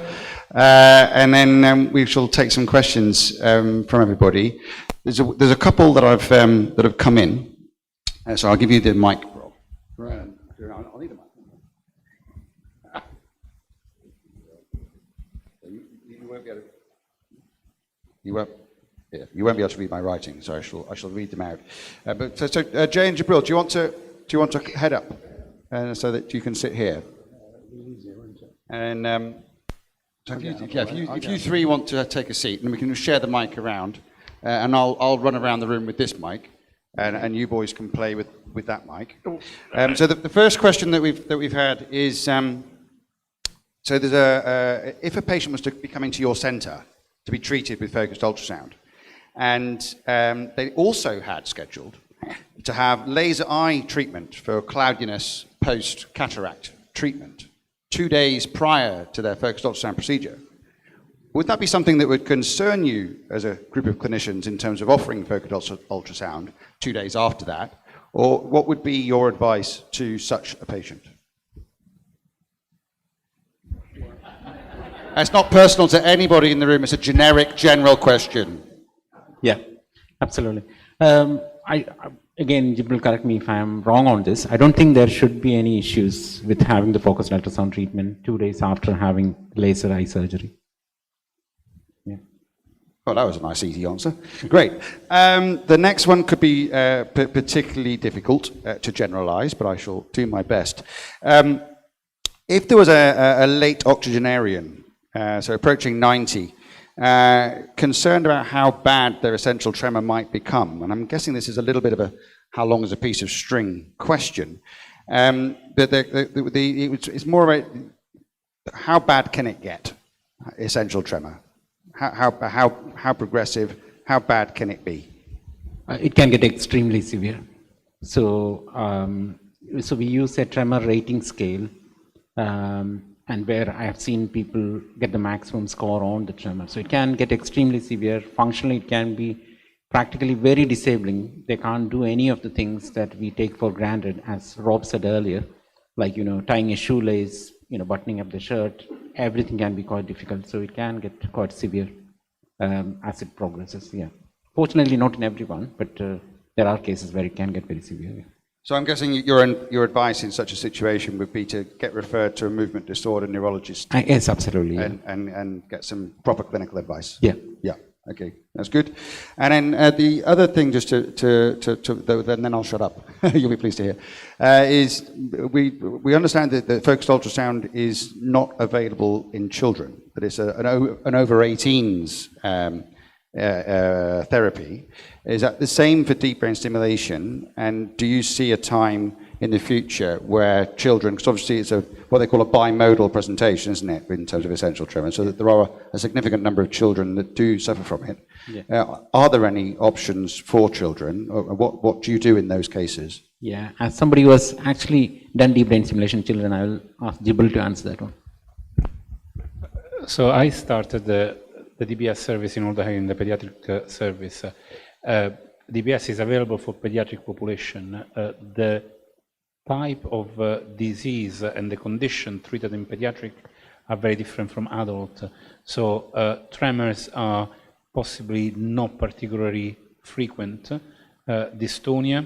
and then we shall take some questions from everybody. There's a couple that have come in, so I'll give you the mic, Rob. Right. I'll need the mic. You won't be able to. You won't be able to read my writing, so I shall read them out. But Jay and Jabril, do you want to head up, so that you can sit here? And if you three want to take a seat, and we can share the mic around. And I'll run around the room with this mic, and you boys can play with that mic. So the first question that we've had is, so there's if a patient was to be coming to your centre to be treated with focused ultrasound, and they also had scheduled to have laser eye treatment for cloudiness post cataract treatment 2 days prior to their focused ultrasound procedure. Would that be something that would concern you as a group of clinicians in terms of offering focused ultrasound 2 days after that? Or what would be your advice to such a patient? It's not personal to anybody in the room, it's a generic, general question. Yeah, absolutely. Again, Jibril, correct me if I am wrong on this. I don't think there should be any issues with having the focused ultrasound treatment 2 days after having laser eye surgery. Well, that was a nice, easy answer. Great. The next one could be particularly difficult to generalize, but I shall do my best. If there was a late octogenarian, so approaching 90, concerned about how bad their essential tremor might become, and I'm guessing this is a little bit of a how long is a piece of string question, But it's more about how bad can it get, essential tremor? How progressive, how bad can it be? It can get extremely severe. So, so we use a tremor rating scale, and where I have seen people get the maximum score on the tremor. So it can get extremely severe. Functionally, it can be practically very disabling. They can't do any of the things that we take for granted, as Rob said earlier, like, tying a shoelace, buttoning up the shirt. Everything can be quite difficult. So it can get quite severe as it progresses. Yeah. Fortunately, not in everyone, but there are cases where it can get very severe. Yeah. So I'm guessing your advice in such a situation would be to get referred to a movement disorder neurologist. Yes, absolutely. Yeah. And get some proper clinical advice. Yeah. Yeah. Okay, that's good. And then the other thing, just then I'll shut up. You'll be pleased to hear. Is we understand that the focused ultrasound is not available in children, but it's an over 18s therapy. Is that the same for deep brain stimulation? And do you see a time in the future where children, because obviously it's what they call a bimodal presentation, isn't it, in terms of essential tremor, so that there are a significant number of children that do suffer from it. Yeah. Are there any options for children? Or what do you do in those cases? Yeah, as somebody who has actually done deep brain stimulation children, I will ask Jibril to answer that one. So I started the DBS service in Oldham, in the pediatric service. DBS is available for pediatric population. The type of disease and the condition treated in pediatric are very different from adult. So tremors are possibly not particularly frequent. Dystonia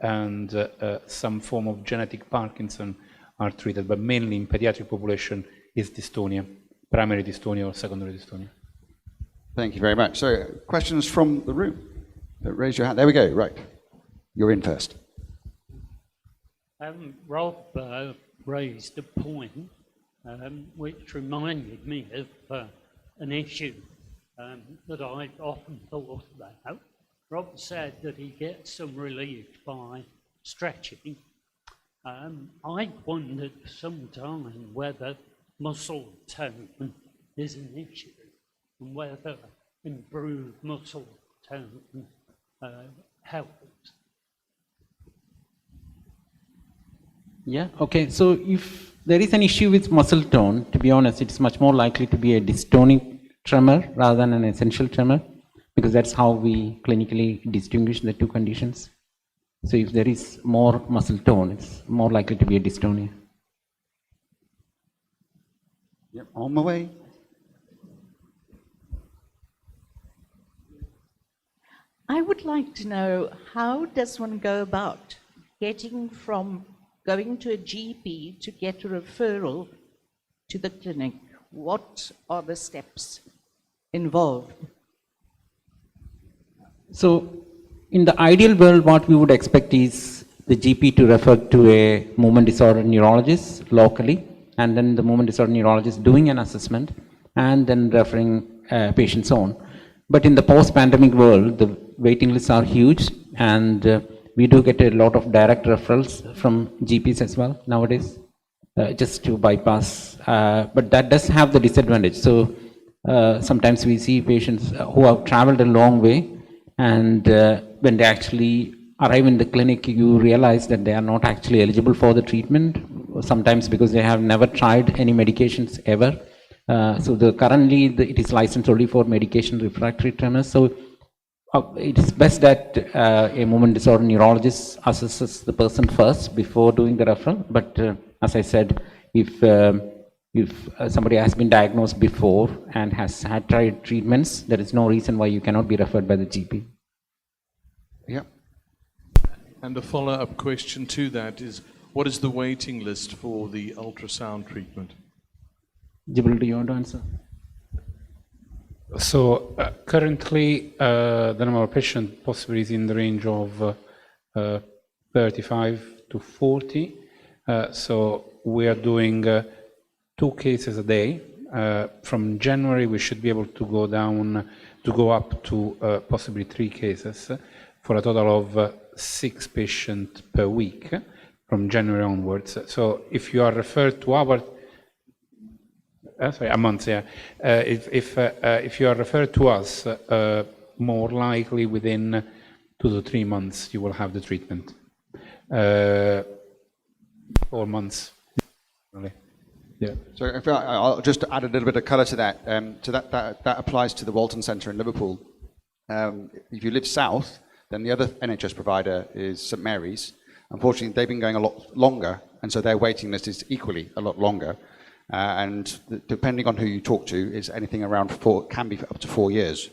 and some form of genetic Parkinson are treated, but mainly in pediatric population is dystonia, primary dystonia or secondary dystonia. Thank you very much. So questions from the room? Raise your hand. There we go. Right. You're in first. Rob raised a point which reminded me of an issue that I've often thought about. Rob said that he gets some relief by stretching. I wondered for some time whether muscle tone is an issue and whether improved muscle tone helps. Yeah, okay. So if there is an issue with muscle tone, to be honest, it's much more likely to be a dystonic tremor rather than an essential tremor, because that's how we clinically distinguish the two conditions. So if there is more muscle tone, it's more likely to be a dystonia. Yep, on my way. I would like to know, how does one go about getting from going to a GP to get a referral to the clinic? What are the steps involved? So in the ideal world, what we would expect is the GP to refer to a movement disorder neurologist locally, and then the movement disorder neurologist doing an assessment and then referring patients on. But in the post-pandemic world, the waiting lists are huge, and we do get a lot of direct referrals from GPs as well nowadays, just to bypass. But that does have the disadvantage. So sometimes we see patients who have traveled a long way, and when they actually arrive in the clinic, you realize that they are not actually eligible for the treatment, sometimes because they have never tried any medications ever. So currently it is licensed only for medication refractory tremors. So it is best that a movement disorder neurologist assesses the person first before doing the referral. But as I said, if somebody has been diagnosed before and has had tried treatments, there is no reason why you cannot be referred by the GP. Yeah. And a follow-up question to that is, what is the waiting list for the ultrasound treatment? Jibril, do you want to answer? So currently, the number of patients possibly is in the range of 35 to 40. So we are doing 2 cases a day. From January, we should be able to go up to possibly 3 cases for a total of 6 patients per week. from January onwards. So if you are referred to our, sorry, a month, yeah. If you are referred to us, more likely within 2 to 3 months you will have the treatment. 4 months, really. Yeah. So if I'll just add a little bit of colour to that. That applies to the Walton Centre in Liverpool. If you live south, then the other NHS provider is St Mary's. Unfortunately, they've been going a lot longer, and so their waiting list is equally a lot longer. And depending on who you talk to, is anything around can be up to 4 years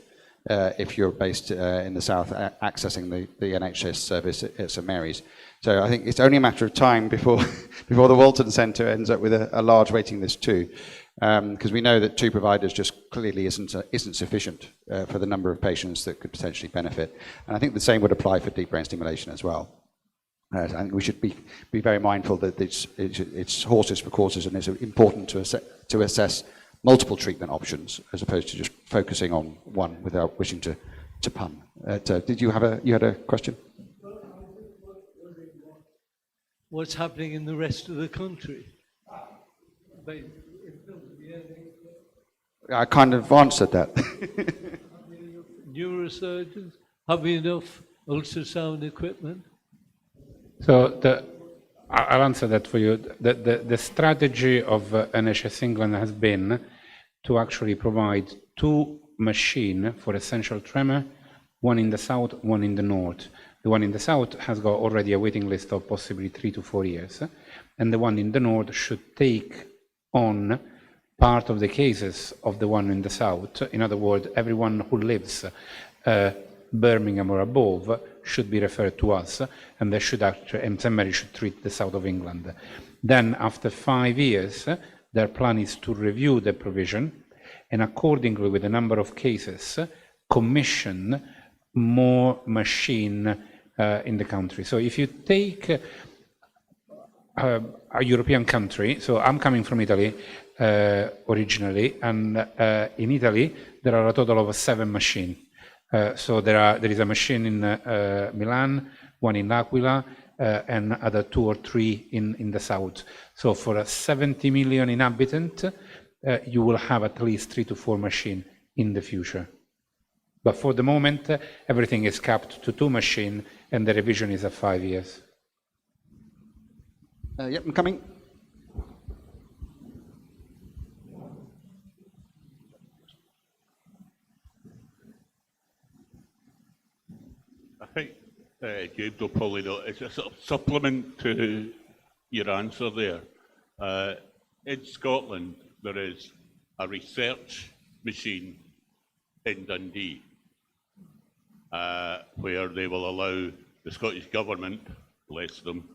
if you're based in the south, accessing the NHS service at St Mary's. So I think it's only a matter of time before before the Walton Centre ends up with a large waiting list too, because we know that 2 providers just clearly isn't sufficient for the number of patients that could potentially benefit. And I think the same would apply for deep brain stimulation as well. I think we should be very mindful that it's horses for courses, and it's important to assess multiple treatment options as opposed to just focusing on one without wishing to pun. Did you had a question? What's happening in the rest of the country? I kind of answered that. Neurosurgeons, have we enough ultrasound equipment? So I'll answer that for you. The strategy of NHS England has been to actually provide 2 machines for essential tremor, one in the south, one in the north. The one in the south has got already a waiting list of possibly 3 to 4 years, and the one in the north should take on part of the cases of the one in the south. In other words, everyone who lives Birmingham or above should be referred to us, and they should actually, and St Mary should treat the south of England. Then after 5 years, their plan is to review the provision, and accordingly with the number of cases, commission more machine in the country. So if you take a European country, so I'm coming from Italy originally, and in Italy there are a total of 7 machines. So there is a machine in Milan, one in L'Aquila, and other 2 or 3 in the south. So for a 70 million inhabitant, you will have at least 3 to 4 machines in the future. But for the moment, everything is capped to 2 machines, and the revision is at 5 years. Yep, I'm coming. I think James will probably know, it's a sort of supplement to your answer there. In Scotland, there is a research machine in Dundee where they will allow, the Scottish Government, bless them,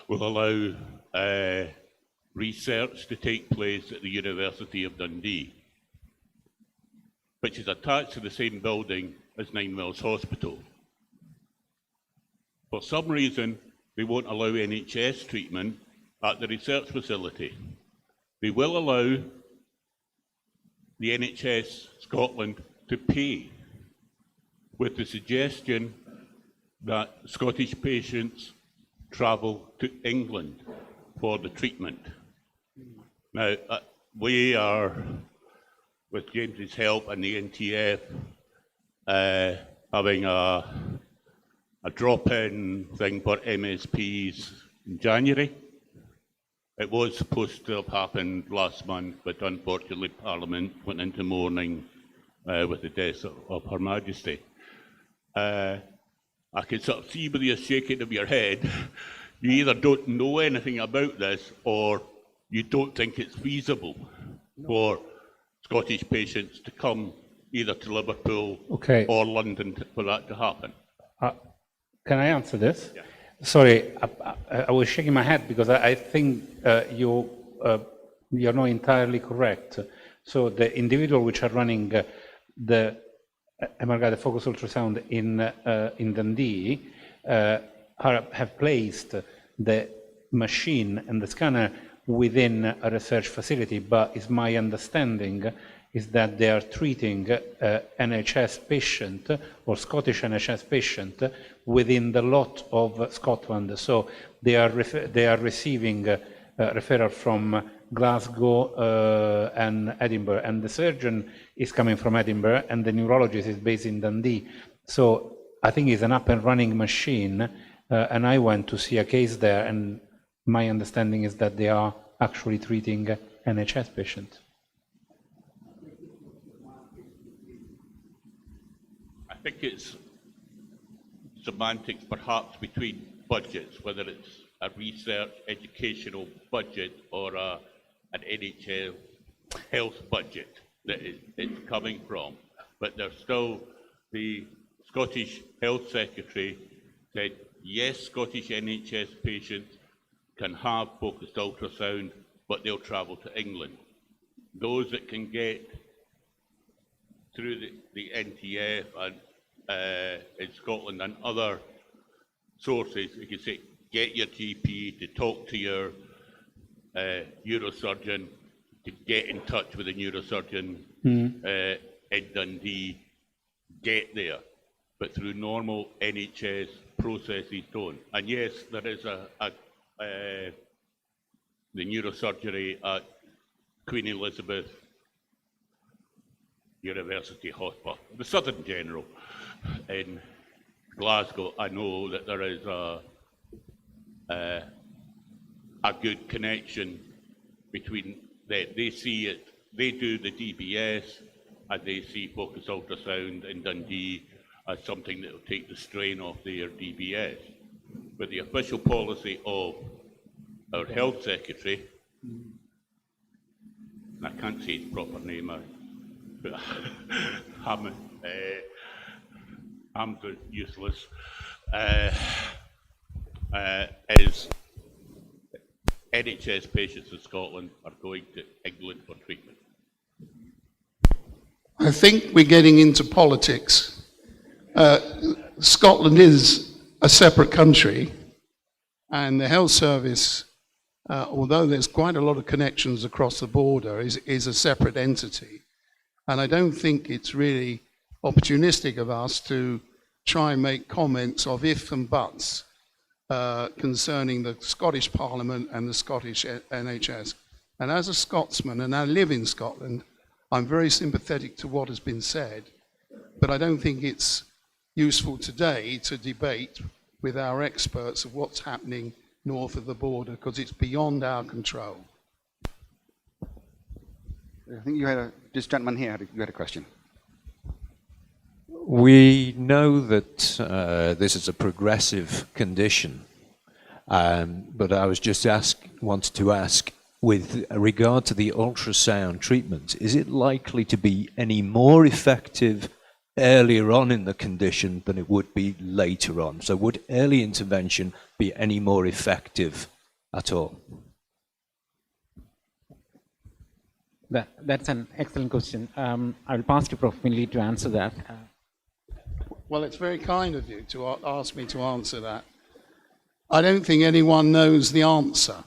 will allow research to take place at the University of Dundee, which is attached to the same building as Nine Wells Hospital. For some reason, they won't allow NHS treatment at the research facility. They will allow the NHS Scotland to pay, with the suggestion that Scottish patients travel to England for the treatment. Now, we are, with James's help and the NTF, having a drop-in thing for MSPs in January. It was supposed to have happened last month, but unfortunately Parliament went into mourning with the death of Her Majesty. I can sort of see with you shaking of your head, you either don't know anything about this or you don't think it's feasible for Scottish patients to come either to Liverpool or London for that to happen. Can I answer this? Yeah. Sorry, I was shaking my head because I think you're not entirely correct. So the individual which are running the MRI, focus ultrasound in Dundee, have placed the machine and the scanner within a research facility, but it's my understanding is that they are treating NHS patient or Scottish NHS patient within the lot of Scotland. So they are receiving referral from Glasgow and Edinburgh, and the surgeon is coming from Edinburgh, and the neurologist is based in Dundee. So I think it's an up-and-running machine, and I went to see a case there, and my understanding is that they are actually treating NHS patients. I think it's semantics perhaps between budgets, whether it's a research educational budget or an NHS health budget that it's coming from. But there's still, the Scottish Health Secretary said, yes, Scottish NHS patients can have focused ultrasound, but they'll travel to England. Those that can get through the NTF and in Scotland and other sources, you can say, get your GP to talk to your neurosurgeon, to get in touch with a neurosurgeon in Dundee, get there. But through normal NHS processes don't. And yes, there is the neurosurgery at Queen Elizabeth University Hospital, the Southern General in Glasgow. I know that there is a good connection between they see it, they do the DBS, and they see focused ultrasound in Dundee as something that will take the strain off their DBS. But the official policy of our health secretary, I can't say his proper name, but I'm useless, is NHS patients in Scotland are going to England for treatment. I think we're getting into politics. Scotland is a separate country, and the health service, although there's quite a lot of connections across the border, is a separate entity. And I don't think it's really opportunistic of us to try and make comments of if and buts concerning the Scottish Parliament and the Scottish NHS. And as a Scotsman, and I live in Scotland, I'm very sympathetic to what has been said, but I don't think it's useful today to debate with our experts of what's happening north of the border, because it's beyond our control. I think you had this gentleman here, you had a question. We know that this is a progressive condition, but I was just wanted to ask, with regard to the ultrasound treatment, is it likely to be any more effective earlier on in the condition than it would be later on? So would early intervention be any more effective at all? That's an excellent question. I'll pass to Prof. Finley to answer that. Well, it's very kind of you to ask me to answer that. I don't think anyone knows the answer,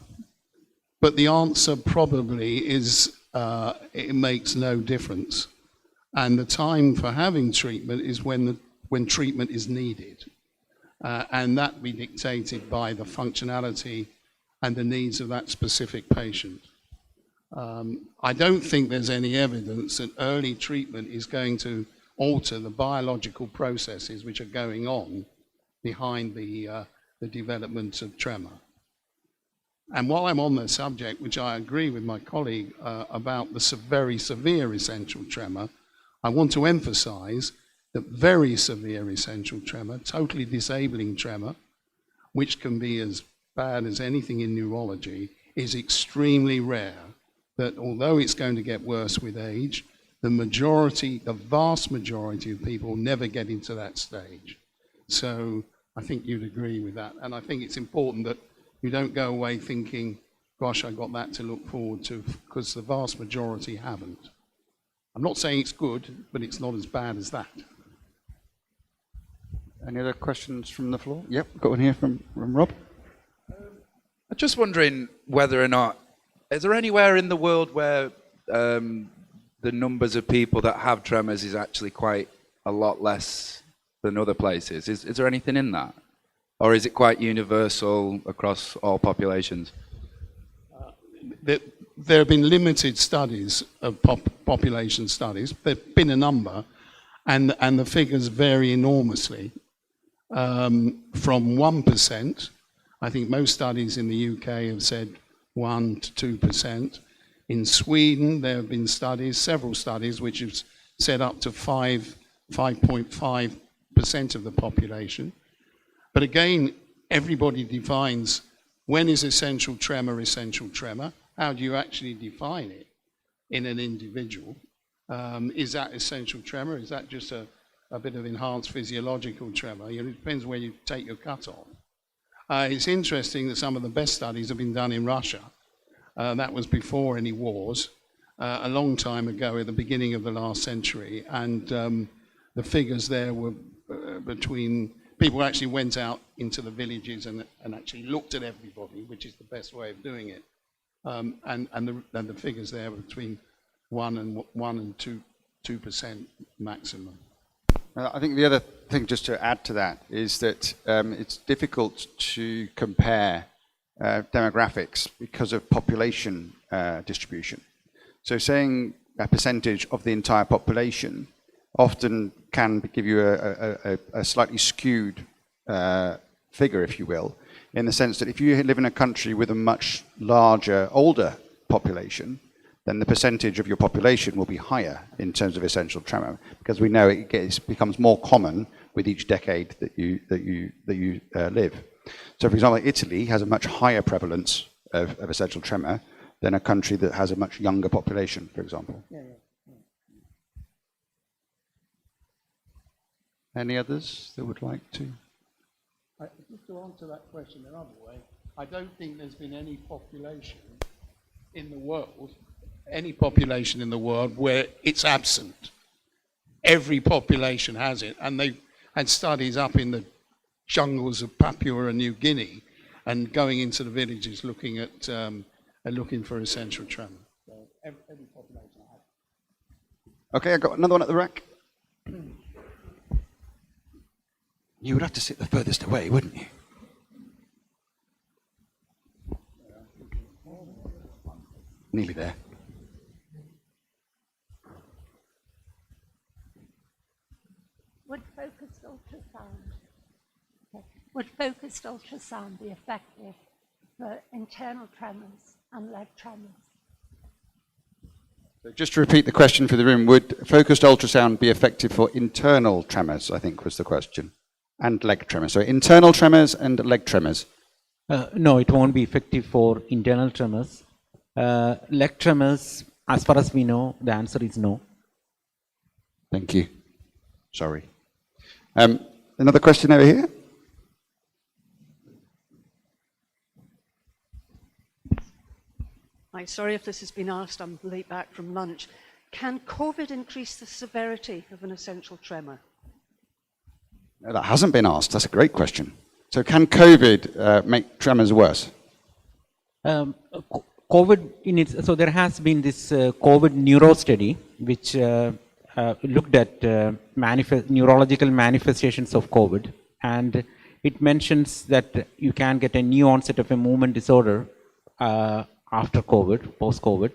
but the answer probably is it makes no difference. And the time for having treatment is when treatment is needed. And that be dictated by the functionality and the needs of that specific patient. I don't think there's any evidence that early treatment is going to alter the biological processes which are going on behind the development of tremor. And while I'm on the subject, which I agree with my colleague about the very severe essential tremor, I want to emphasize that very severe essential tremor, totally disabling tremor, which can be as bad as anything in neurology, is extremely rare. That although it's going to get worse with age, the vast majority of people never get into that stage. So I think you'd agree with that. And I think it's important that you don't go away thinking, gosh, I got that to look forward to, because the vast majority haven't. I'm not saying it's good, but it's not as bad as that. Any other questions from the floor? Yep, got one here from Rob. I'm just wondering whether or not, is there anywhere in the world where the numbers of people that have tremors is actually quite a lot less than other places? Is there anything in that? Or is it quite universal across all populations? There have been limited studies of population studies. There have been a number, and the figures vary enormously. From 1%, I think most studies in the UK have said 1 to 2%. In Sweden, there have been studies, several studies, which have said up to 5.5% of the population. But again, everybody defines when is essential tremor. How do you actually define it in an individual? Is that essential tremor? Is that just a bit of enhanced physiological tremor? You know, it depends where you take your cut off. It's interesting that some of the best studies have been done in Russia. That was before any wars, a long time ago at the beginning of the last century. And the figures there were between, people actually went out into the villages and actually looked at everybody, which is the best way of doing it. And the figures there were between 1 and 2% maximum. I think the other thing just to add to that is that it's difficult to compare demographics because of population distribution. So saying a percentage of the entire population often can give you a slightly skewed figure, if you will, in the sense that if you live in a country with a much larger, older population, then the percentage of your population will be higher in terms of essential tremor, because we know it becomes more common with each decade that you live. So, for example, Italy has a much higher prevalence of essential tremor than a country that has a much younger population, for example. Any others that would like to? Just to answer that question another way, I don't think there's been any population in the world where it's absent. Every population has it, and they've had studies up in the jungles of Papua and New Guinea, and going into the villages looking at looking for essential tremor. So every population has it. Okay, I got another one at the rack. You would have to sit the furthest away, wouldn't you? Nearly there. Would focused ultrasound be effective for internal tremors and leg tremors? So just to repeat the question for the room, would focused ultrasound be effective for internal tremors, I think was the question, and leg tremors? So internal tremors and leg tremors. No, it won't be effective for internal tremors. Leg tremors, as far as we know, the answer is no. Thank you. Sorry. Another question over here? Hi, sorry if this has been asked, I'm late back from lunch. Can COVID increase the severity of an essential tremor? No, that hasn't been asked. That's a great question. So can COVID make tremors worse? COVID, so there has been this COVID neuro study which looked at neurological manifestations of COVID, and it mentions that you can get a new onset of a movement disorder after COVID, post-COVID.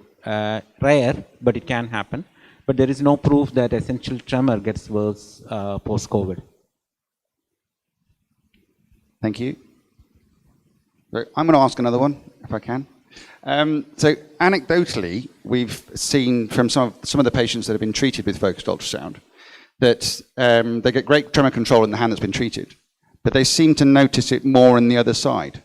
Rare, but it can happen. But there is no proof that essential tremor gets worse post-COVID. Thank you. I'm going to ask another one, if I can. So anecdotally, we've seen from some of the patients that have been treated with focused ultrasound that they get great tremor control in the hand that's been treated, but they seem to notice it more on the other side.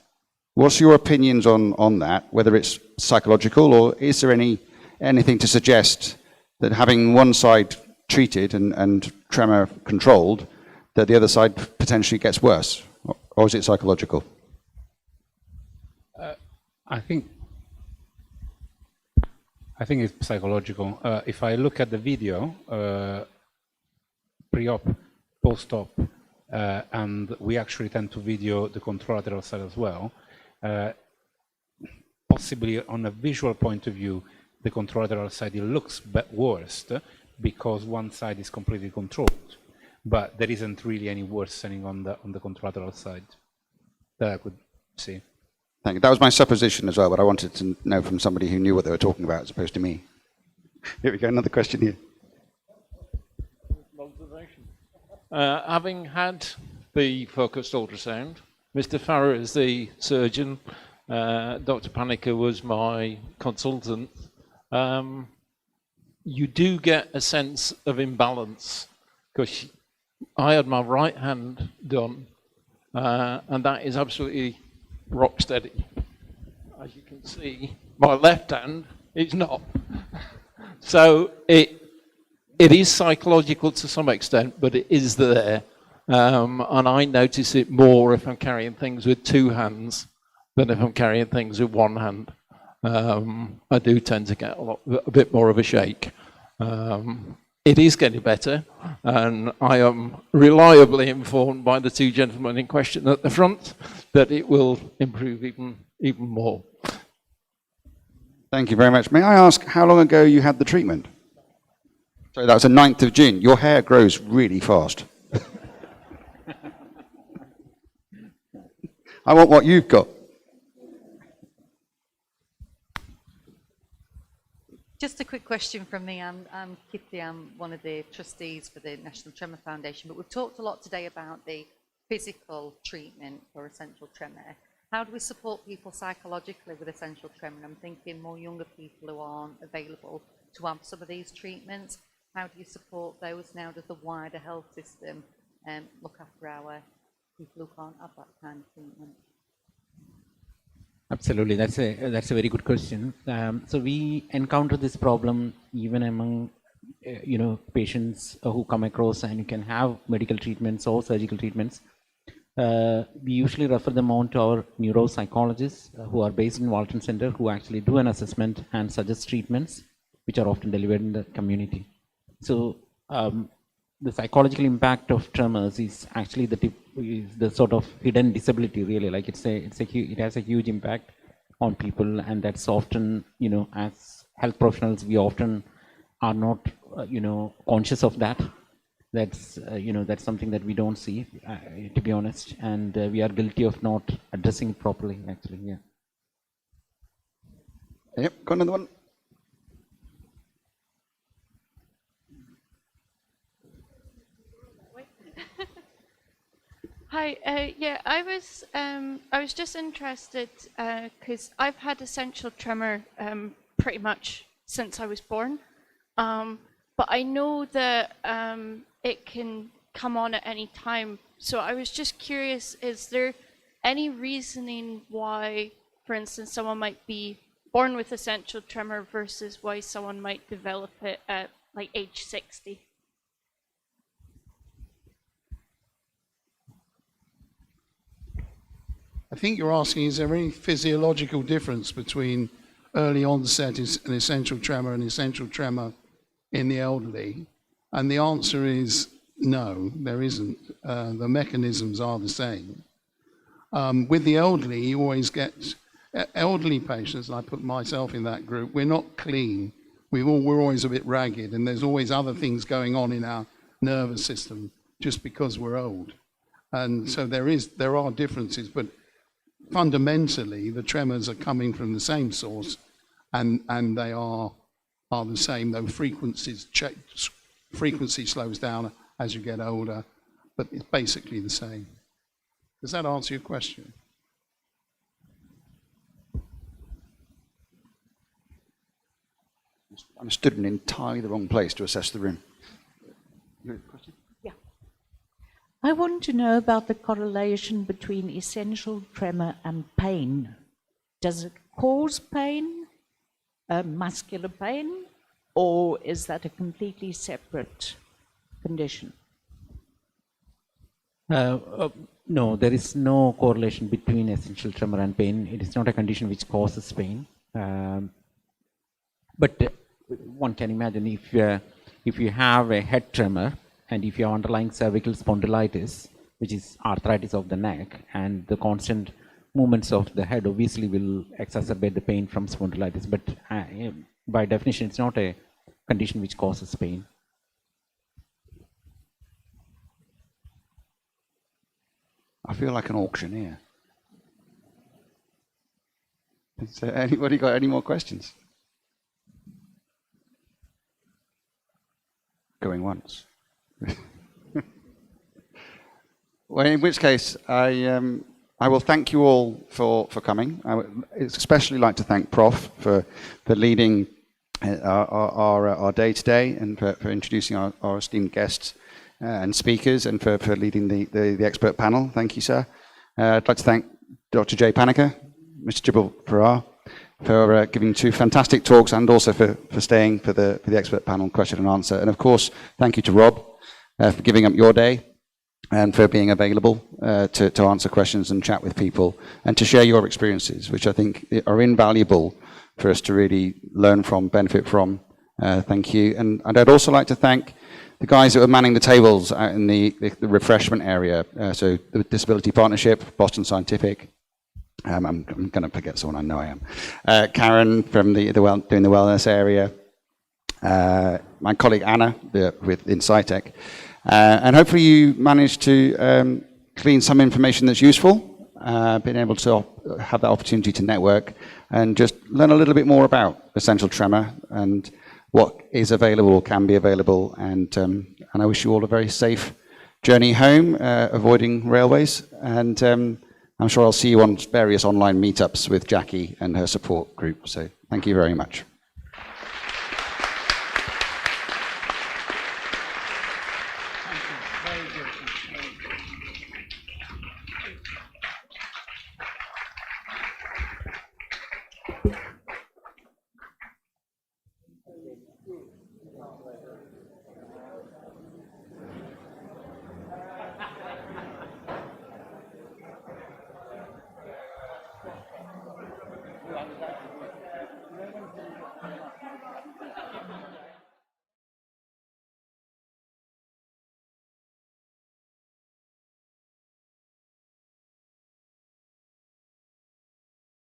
What's your opinions on that, whether it's psychological, or is there anything to suggest that having one side treated and tremor controlled, that the other side potentially gets worse, or is it psychological? I think it's psychological. If I look at the video, pre-op, post-op, and we actually tend to video the contralateral side as well, possibly on a visual point of view, the contralateral side looks worse because one side is completely controlled, but there isn't really any worsening on the contralateral side. that I could see. Thank you. That was my supposition as well, but I wanted to know from somebody who knew what they were talking about as opposed to me. Here we go, another question here. Having had the focused ultrasound, Mr. Farrer is the surgeon, Dr. Panica was my consultant. You do get a sense of imbalance because I had my right hand done, and that is absolutely rock steady. As you can see, my left hand is not. So it is psychological to some extent, but it is there. And I notice it more if I'm carrying things with two hands than if I'm carrying things with one hand. I do tend to get a bit more of a shake. It is getting better, and I am reliably informed by the two gentlemen in question at the front that it will improve even more. Thank you very much. May I ask how long ago you had the treatment? So that was the 9th of June. Your hair grows really fast. I want what you've got. Just a quick question from me. I'm Kitty. I'm one of the trustees for the National Tremor Foundation, but we've talked a lot today about the physical treatment for essential tremor. How do we support people psychologically with essential tremor? I'm thinking more younger people who aren't available to have some of these treatments. How do you support those now? Does the wider health system look after our people who can't have that kind of treatment? Absolutely, that's a very good question. So we encounter this problem even among patients who come across and you can have medical treatments or surgical treatments. We usually refer them on to our neuropsychologists who are based in Walton Center, who actually do an assessment and suggest treatments which are often delivered in the community. So the psychological impact of tremors is actually the sort of hidden disability, really. Like it has a huge impact on people, and that's often, as health professionals, we often are not, conscious of that. That's something that we don't see, to be honest, and we are guilty of not addressing it properly, actually. Yeah. Yep. Got another one. Hi, yeah, I was just interested because I've had essential tremor pretty much since I was born, but I know that it can come on at any time. So I was just curious, is there any reasoning why, for instance, someone might be born with essential tremor versus why someone might develop it at like age 60? I think you're asking, is there any physiological difference between early onset and essential tremor and essential tremor in the elderly? And the answer is no, there isn't. The mechanisms are the same. With the elderly, you always get elderly patients, and I put myself in that group, we're not clean. We're always a bit ragged, and there's always other things going on in our nervous system just because we're old. And so there are differences, but fundamentally the tremors are coming from the same source, and they are the same, though frequency slows down as you get older, but it's basically the same. Does that answer your question? I'm stood in entirely the wrong place to assess the room. Question? I want to know about the correlation between essential tremor and pain. Does it cause pain, muscular pain, or is that a completely separate condition? No, there is no correlation between essential tremor and pain. It is not a condition which causes pain. But one can imagine if you have a head tremor, and if you have underlying cervical spondylitis, which is arthritis of the neck, and the constant movements of the head obviously will exacerbate the pain from spondylitis. But by definition, it's not a condition which causes pain. I feel like an auctioneer. Has anybody got any more questions? Going once. Well, in which case, I will thank you all for coming. I would especially like to thank Prof for leading our day today and for introducing our esteemed guests and speakers and for leading the expert panel. Thank you, sir. I'd like to thank Dr. Jay Panika, Mr. Jibril Farrar, for giving 2 fantastic talks and also for staying for the expert panel question and answer. And of course, thank you to Rob for giving up your day and for being available to answer questions and chat with people and to share your experiences, which I think are invaluable for us to really learn from, benefit from. Thank you. And I'd also like to thank the guys that were manning the tables out in the refreshment area. So the Disability Partnership, Boston Scientific. I'm going to forget someone, I know I am. Karen from doing the wellness area. My colleague Anna with Insightec. And hopefully you managed to glean some information that's useful, being able to have that opportunity to network and just learn a little bit more about essential tremor and what is available or can be available. And I wish you all a very safe journey home, avoiding railways. And I'm sure I'll see you on various online meetups with Jackie and her support group. So thank you very much.